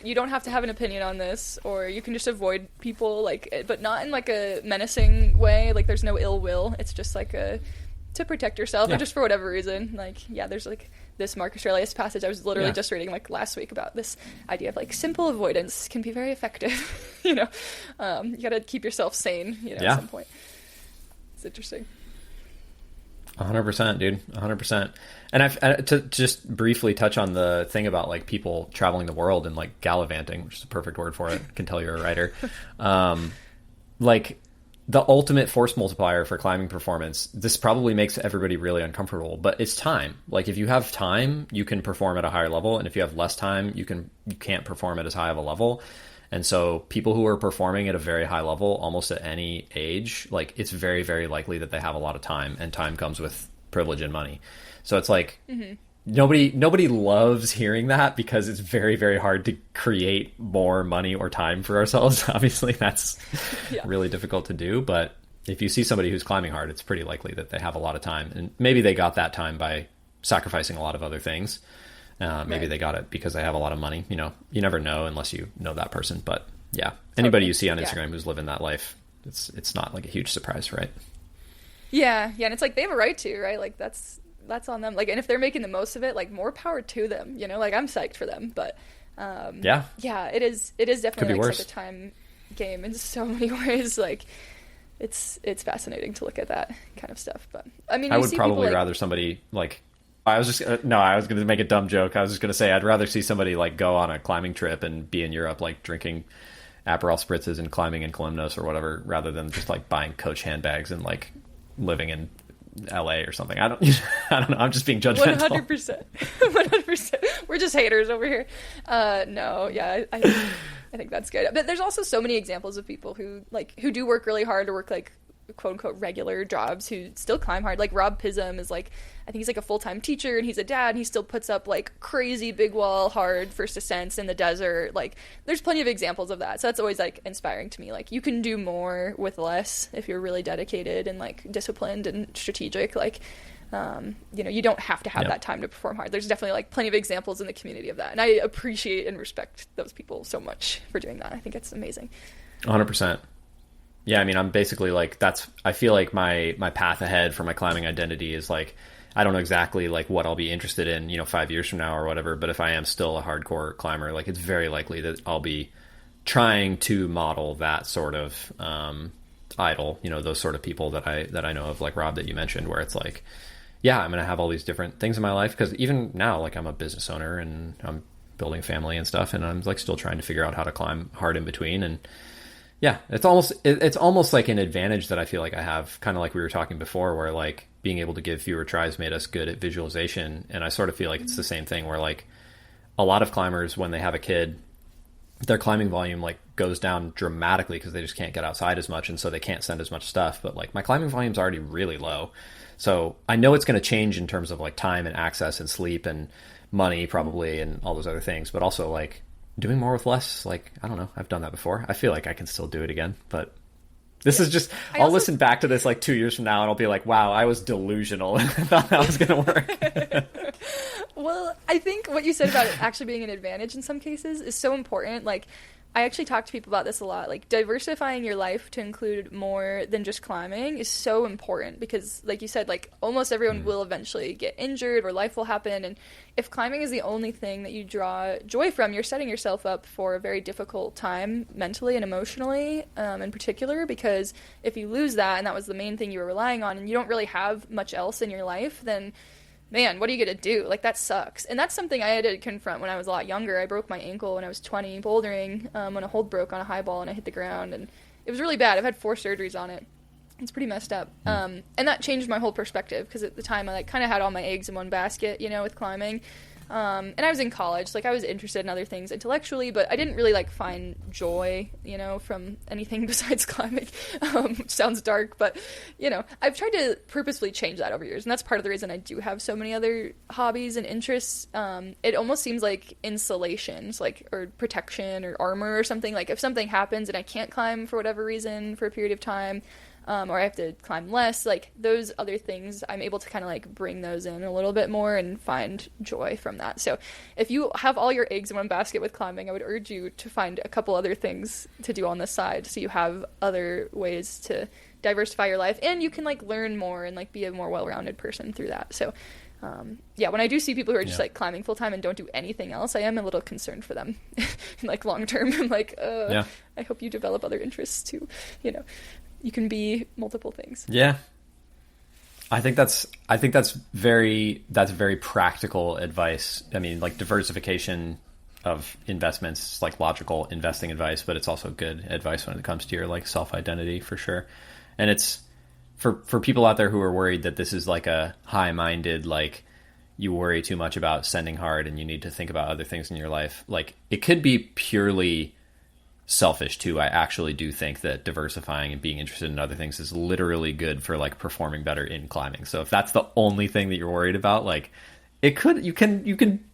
you don't have to have an opinion on this, or you can just avoid people, like, but not in like a menacing way. Like, there's no ill will. It's just like to protect yourself, or just for whatever reason. Like, there's like this Marcus Aurelius passage I was literally just reading like last week about this idea of like simple avoidance can be very effective. You know, you got to keep yourself sane. You know, at some point. It's interesting. 100%, dude. 100%. And to just briefly touch on the thing about like people traveling the world and like gallivanting, which is a perfect word for it. I can tell you're a writer. Like the ultimate force multiplier for climbing performance, this probably makes everybody really uncomfortable, but it's time. Like if you have time, you can perform at a higher level. And if you have less time, you can't perform at as high of a level. And so people who are performing at a very high level, almost at any age, like it's very, very likely that they have a lot of time, and time comes with privilege and money. So it's like nobody loves hearing that because it's very, very hard to create more money or time for ourselves. Obviously, that's really difficult to do. But if you see somebody who's climbing hard, it's pretty likely that they have a lot of time. And maybe they got that time by sacrificing a lot of other things. Maybe they got it because they have a lot of money. You know, you never know unless you know that person. But yeah, anybody you see on Instagram who's living that life, it's not like a huge surprise, right? Yeah, and it's like they have a right to, right? Like that's on them. Like, and if they're making the most of it, like more power to them. You know, like I'm psyched for them, but Yeah, it is definitely like worse. such a time game in so many ways. Like it's fascinating to look at that kind of stuff. But I mean, I you would see probably people, rather somebody like, I was just no, I was going to make a dumb joke. I was just going to say I'd rather see somebody like go on a climbing trip and be in Europe like drinking Aperol spritzes and climbing in Kalymnos or whatever, rather than just like buying Coach handbags and like living in LA or something. I don't know. I'm just being judgmental. 100%. 100%. We're just haters over here. No, yeah, I think that's good. But there's also so many examples of people who do work really hard or work like quote unquote regular jobs who still climb hard. Like Rob Pism is like, I think he's like a full-time teacher and he's a dad and he still puts up like crazy big wall hard first ascents in the desert. Like there's plenty of examples of that. So that's always like inspiring to me. Like you can do more with less if you're really dedicated and like disciplined and strategic. Like you don't have to have that time to perform hard. There's definitely like plenty of examples in the community of that. And I appreciate and respect those people so much for doing that. I think it's amazing. 100%. Yeah, I mean, I'm basically like, I feel like my path ahead for my climbing identity is like, I don't know exactly like what I'll be interested in, 5 years from now or whatever, but if I am still a hardcore climber, like it's very likely that I'll be trying to model that sort of idol, those sort of people that I know of, like Rob that you mentioned, where it's like, yeah, I'm going to have all these different things in my life, because even now, like I'm a business owner and I'm building a family and stuff, and I'm like still trying to figure out how to climb hard in between. And yeah, it's almost like an advantage that I feel like I have, kind of like we were talking before, where like being able to give fewer tries made us good at visualization. And I sort of feel like it's the same thing where like a lot of climbers, when they have a kid, their climbing volume like goes down dramatically because they just can't get outside as much, and so they can't send as much stuff. But like my climbing volume is already really low, so I know it's going to change in terms of like time and access and sleep and money probably and all those other things, but also like doing more with less. Like, I don't know, I've done that before. I feel like I can still do it again, but this is just, I'll listen back to this like 2 years from now and I'll be like, wow, I was delusional. I thought that was going to work. Well, I think what you said about it actually being an advantage in some cases is so important. Like, I actually talk to people about this a lot. Like, diversifying your life to include more than just climbing is so important because, like you said, like, almost everyone will eventually get injured or life will happen. And if climbing is the only thing that you draw joy from, you're setting yourself up for a very difficult time mentally and emotionally, in particular, because if you lose that and that was the main thing you were relying on and you don't really have much else in your life, then man, what are you going to do? Like, that sucks. And that's something I had to confront when I was a lot younger. I broke my ankle when I was 20 bouldering, when a hold broke on a high ball and I hit the ground, and it was really bad. I've had 4 surgeries on it. It's pretty messed up. And that changed my whole perspective because at the time I like kind of had all my eggs in one basket, with climbing. And I was in college, like I was interested in other things intellectually, but I didn't really like find joy, from anything besides climbing, which sounds dark, but I've tried to purposefully change that over years. And that's part of the reason I do have so many other hobbies and interests. It almost seems like insulation, or protection or armor or something. Like if something happens and I can't climb for whatever reason for a period of time, or I have to climb less, like those other things, I'm able to kind of like bring those in a little bit more and find joy from that. So if you have all your eggs in one basket with climbing, I would urge you to find a couple other things to do on the side so you have other ways to diversify your life, and you can like learn more and like be a more well-rounded person through that. So when I do see people who are just like climbing full time and don't do anything else, I am a little concerned for them like long term. I'm like, I hope you develop other interests too, you can be multiple things. Yeah. I think that's very practical advice. I mean, like diversification of investments is like logical investing advice, but it's also good advice when it comes to your like self-identity for sure. And it's for people out there who are worried that this is like a high-minded, like you worry too much about sending hard and you need to think about other things in your life. Like it could be purely selfish too. I actually do think that diversifying and being interested in other things is literally good for like performing better in climbing. So if that's the only thing that you're worried about, like you can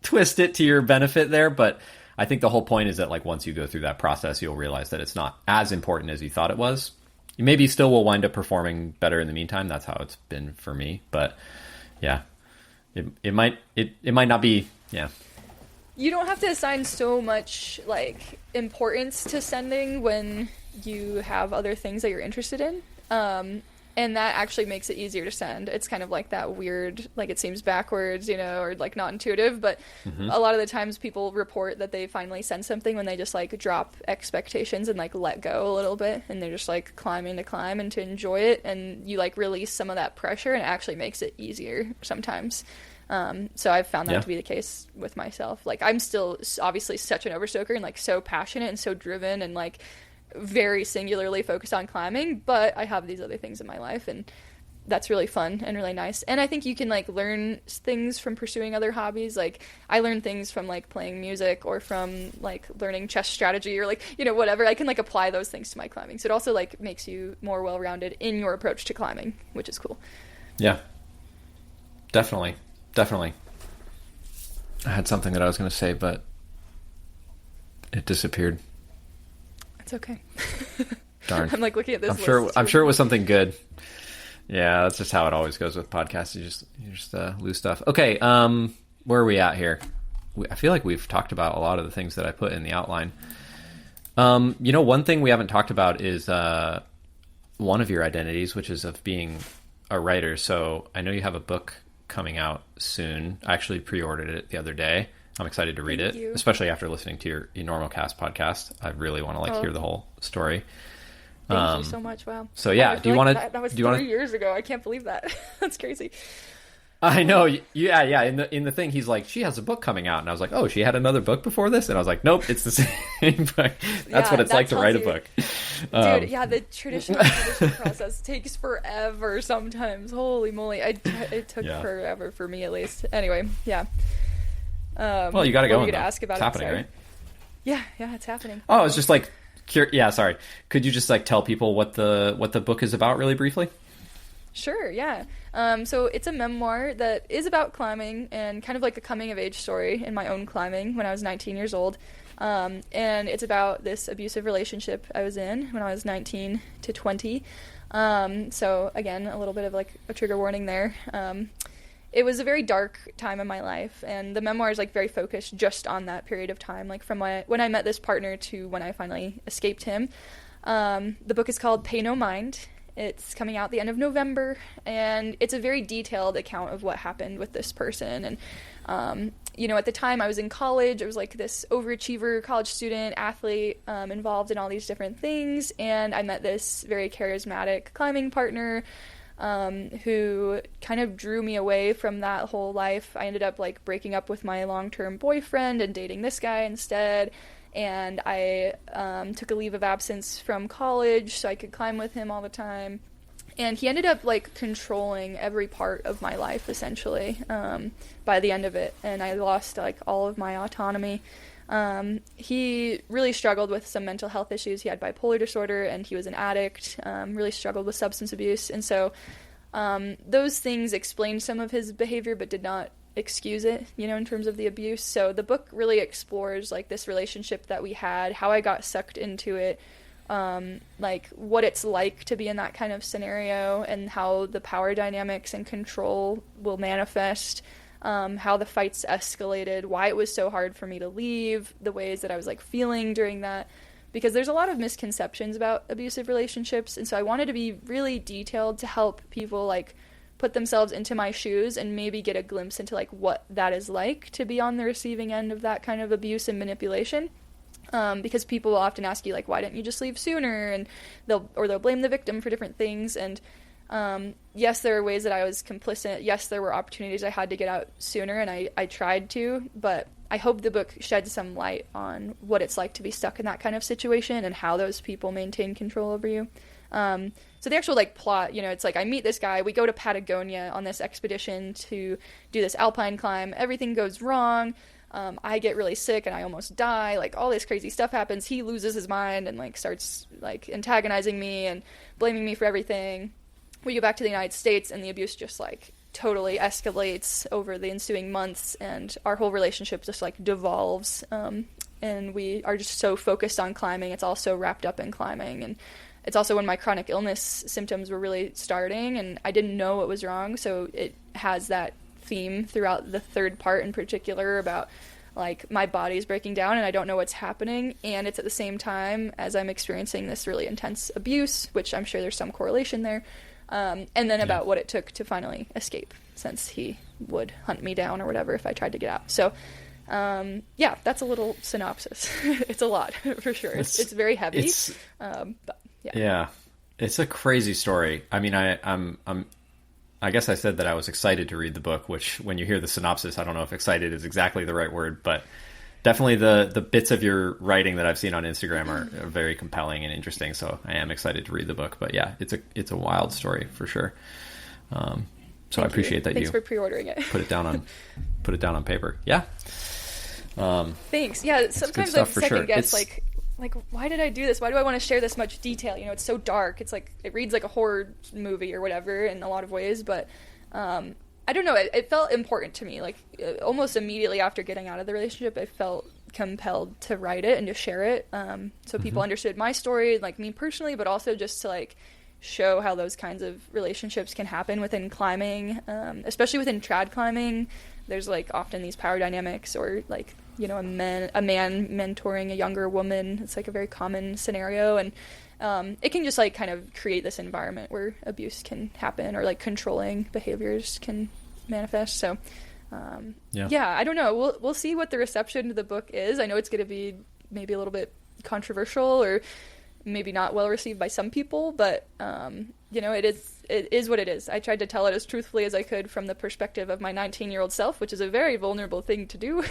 twist it to your benefit there. But I think the whole point is that like once you go through that process, you'll realize that it's not as important as you thought it was. You maybe still will wind up performing better in the meantime. That's how it's been for me. But yeah, it might not be. Yeah. You don't have to assign so much like importance to sending when you have other things that you're interested in. And And that actually makes it easier to send. It's kind of like that weird, like it seems backwards, or like not intuitive, but a lot of the times people report that they finally send something when they just like drop expectations and like let go a little bit, and they're just like climbing to climb and to enjoy it, and you like release some of that pressure, and it actually makes it easier sometimes. So I've found that to be the case with myself. Like I'm still obviously such an overstoker and like so passionate and so driven and like very singularly focused on climbing, but I have these other things in my life, and that's really fun and really nice. And I think you can like learn things from pursuing other hobbies. Like I learn things from like playing music or from like learning chess strategy or like whatever. I can like apply those things to my climbing, so it also like makes you more well-rounded in your approach to climbing, which is cool. Yeah, definitely I had something that I was going to say, but it disappeared. It's okay. Darn. I'm like looking at this. I'm sure it was something good. Yeah, that's just how it always goes with podcasts. You just lose stuff. Okay, where are we at here? I feel like we've talked about a lot of the things that I put in the outline. One thing we haven't talked about is one of your identities, which is of being a writer. So I know you have a book coming out soon. I actually pre-ordered it the other day. I'm excited to read Thank it, you. especially after listening to your Normal Cast podcast. I really want to hear the whole story. Thank you so much. Wow. So yeah, do you want to? That was 3 years ago. I can't believe that. That's crazy. I know. Yeah. In the thing, he's like, she has a book coming out, and I was like, oh, she had another book before this, and I was like, nope, it's the same book. That's what it's like to write a book. Dude, the traditional publishing process takes forever sometimes. Holy moly, it took forever for me at least. Anyway, yeah. Well, you got to go. You ask about it's happening, right? Yeah, it's happening. Oh, it's just like, sorry. Could you just like tell people what the book is about really briefly? Sure, yeah. So it's a memoir that is about climbing and kind of like a coming of age story in my own climbing when I was 19 years old. And it's about this abusive relationship I was in when I was 19 to 20. So again, a little bit of like a trigger warning there. It was a very dark time in my life, and the memoir is like very focused just on that period of time, like from when I met this partner to when I finally escaped him. The book is called Pay No Mind. It's coming out the end of November, and it's a very detailed account of what happened with this person. And at the time I was in college. I was like this overachiever college student, athlete, involved in all these different things, and I met this very charismatic climbing partner who kind of drew me away from that whole life. I ended up like breaking up with my long-term boyfriend and dating this guy instead, and I took a leave of absence from college so I could climb with him all the time. And he ended up like controlling every part of my life essentially by the end of it, and I lost like all of my autonomy. He really struggled with some mental health issues. He had bipolar disorder, and he was an addict, really struggled with substance abuse. And so those things explained some of his behavior but did not excuse it, in terms of the abuse. So the book really explores like this relationship that we had, how I got sucked into it, like what it's like to be in that kind of scenario, and how the power dynamics and control will manifest. How the fights escalated, why it was so hard for me to leave, the ways that I was like feeling during that, because there's a lot of misconceptions about abusive relationships, and so I wanted to be really detailed to help people like put themselves into my shoes and maybe get a glimpse into like what that is like to be on the receiving end of that kind of abuse and manipulation. Because people will often ask you like, why didn't you just leave sooner, and they'll blame the victim for different things. And yes, there were ways that I was complicit. Yes, there were opportunities I had to get out sooner, and I tried to, but I hope the book sheds some light on what it's like to be stuck in that kind of situation and how those people maintain control over you. So the actual like plot, it's like I meet this guy, we go to Patagonia on this expedition to do this alpine climb, everything goes wrong. I get really sick and I almost die, like all this crazy stuff happens. He loses his mind and like starts like antagonizing me and blaming me for everything. We go back to the United States, and the abuse just like totally escalates over the ensuing months, and our whole relationship just like devolves, and we are just so focused on climbing. It's all so wrapped up in climbing, and it's also when my chronic illness symptoms were really starting, and I didn't know what was wrong, so it has that theme throughout the third part in particular about like my body's breaking down and I don't know what's happening, and it's at the same time as I'm experiencing this really intense abuse, which I'm sure there's some correlation there. And then about what it took to finally escape, since he would hunt me down or whatever if I tried to get out. So, yeah, that's a little synopsis. It's a lot, for sure. It's very heavy. But yeah. Yeah. It's a crazy story. I mean, I guess I said that I was excited to read the book, which when you hear the synopsis, I don't know if excited is exactly the right word, but definitely the bits of your writing that I've seen on Instagram are very compelling and interesting. So I am excited to read the book, but yeah, it's a wild story for sure. So I appreciate that. Thanks for pre-ordering it. put it down on paper. Yeah. Thanks. Yeah. Sometimes I second guess like, why did I do this? Why do I want to share this much detail? You know, it's so dark. It's like, it reads like a horror movie or whatever in a lot of ways, but, I don't know. It felt important to me. Like, almost immediately after getting out of the relationship, I felt compelled to write it and to share it. So people understood my story, like me personally, but also just to like show how those kinds of relationships can happen within climbing, especially within trad climbing. There's like often these power dynamics, or like, you know, a man mentoring a younger woman. It's like a very common scenario, and it can just like kind of create this environment where abuse can happen, or like controlling behaviors can manifest. So yeah, I don't know. We'll see what the reception to the book is. I know it's going to be maybe a little bit controversial, or maybe not well received by some people, but you know, it is what it is. I tried to tell it as truthfully as I could from the perspective of my 19-year-old self, which is a very vulnerable thing to do.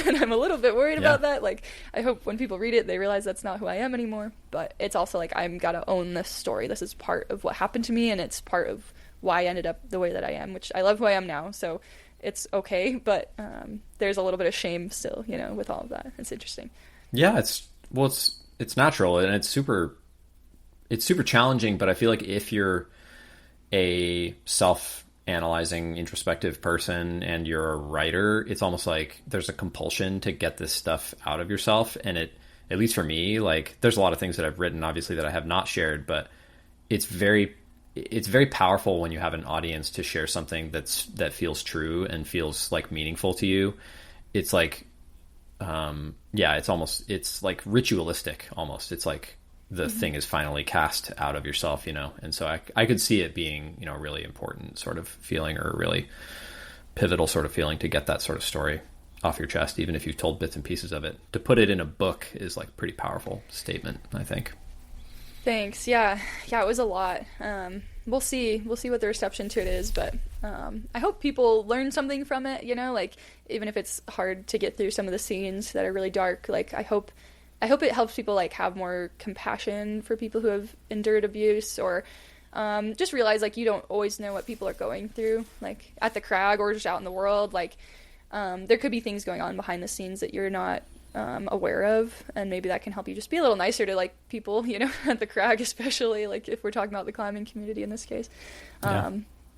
And I'm a little bit worried about that. Like, I hope when people read it, they realize that's not who I am anymore. But it's also like, I'm gotta own this story. This is part of what happened to me, and it's part of why I ended up the way that I am, which I love who I am now. So it's okay, but there's a little bit of shame still, you know, with all of that. It's interesting. Yeah, it's natural, and it's super challenging, but I feel like if you're a self-analyzing, introspective person and you're a writer, it's almost like there's a compulsion to get this stuff out of yourself. And it, at least for me, like, there's a lot of things that I've written, obviously, that I have not shared, but it's very powerful when you have an audience to share something that feels true and feels like meaningful to you. It's like, it's like ritualistic almost. It's like the thing is finally cast out of yourself, you know? And so I could see it being, you know, a really important sort of feeling, or a really pivotal sort of feeling to get that sort of story off your chest, even if you've told bits and pieces of it. To put it in a book is like a pretty powerful statement, I think. Thanks. Yeah, it was a lot. We'll see what the reception to it is, but I hope people learn something from it, you know, like, even if it's hard to get through some of the scenes that are really dark, like, I hope it helps people like have more compassion for people who have endured abuse, or just realize like you don't always know what people are going through, like at the crag or just out in the world. Like there could be things going on behind the scenes that you're not aware of, and maybe that can help you just be a little nicer to like people, you know, at the crag, especially like if we're talking about the climbing community in this case.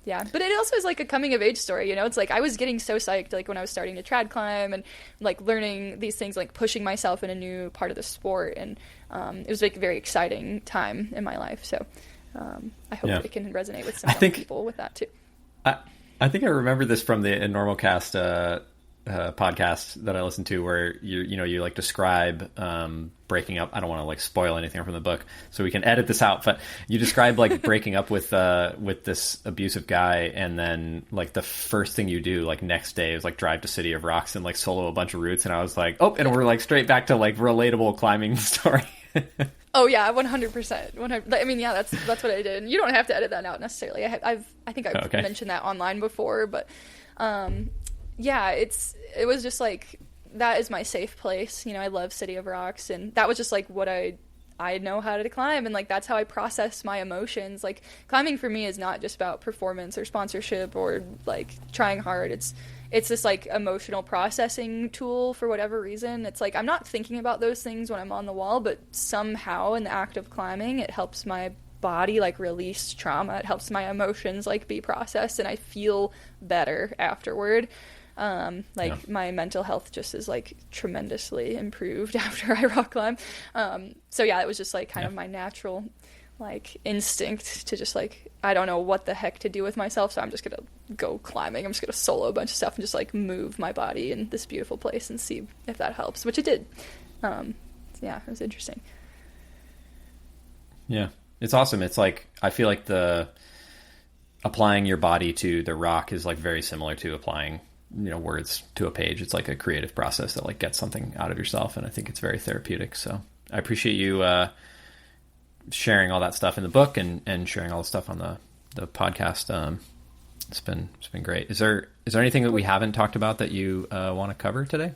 Yeah, but it also is like a coming of age story, you know. It's like I was getting so psyched like when I was starting to trad climb and like learning these things, like pushing myself in a new part of the sport, and it was like a very exciting time in my life. So I hope it can resonate with some people with that too. I think I remember this from the Normal Cast podcast that I listened to, where you like describe breaking up. I don't want to like spoil anything from the book, so we can edit this out. But you describe like breaking up with this abusive guy, and then like the first thing you do like next day is like drive to City of Rocks and like solo a bunch of routes. And I was like, and we're like straight back to like relatable climbing story. Oh yeah, 100%. I mean, yeah, that's what I did. And you don't have to edit that out necessarily. I think I've mentioned that online before, but yeah, it was just like, that is my safe place. You know, I love City of Rocks, and that was just like what I know how to climb, and like that's how I process my emotions. Like climbing for me is not just about performance or sponsorship or like trying hard. It's this like emotional processing tool for whatever reason. It's like I'm not thinking about those things when I'm on the wall, but somehow in the act of climbing, it helps my body like release trauma. It helps my emotions like be processed, and I feel better afterward. My mental health just is like tremendously improved after I rock climb. So yeah, it was just like kind of my natural like instinct to just like, I don't know what the heck to do with myself, so I'm just gonna go climbing. I'm just gonna solo a bunch of stuff and just like move my body in this beautiful place and see if that helps, which it did. Yeah, it was interesting. Yeah, it's awesome. It's like, I feel like applying your body to the rock is like very similar to applying, words to a page. It's like a creative process that like gets something out of yourself. And I think it's very therapeutic. So I appreciate you sharing all that stuff in the book and sharing all the stuff on the podcast. It's been great. Is there anything that we haven't talked about that you want to cover today?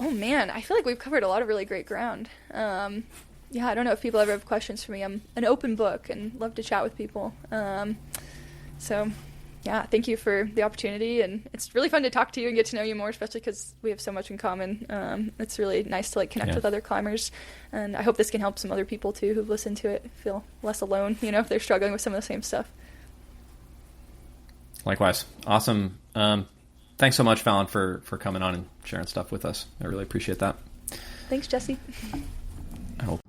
Oh man, I feel like we've covered a lot of really great ground. Yeah, I don't know if people ever have questions for me. I'm an open book and love to chat with people. So yeah, thank you for the opportunity, and it's really fun to talk to you and get to know you more, especially because we have so much in common. It's really nice to like connect with other climbers, and I hope this can help some other people too who've listened to it feel less alone, if they're struggling with some of the same stuff. Likewise. Awesome. Thanks so much, Fallon, for coming on and sharing stuff with us. I really appreciate that. Thanks, Jesse. I hope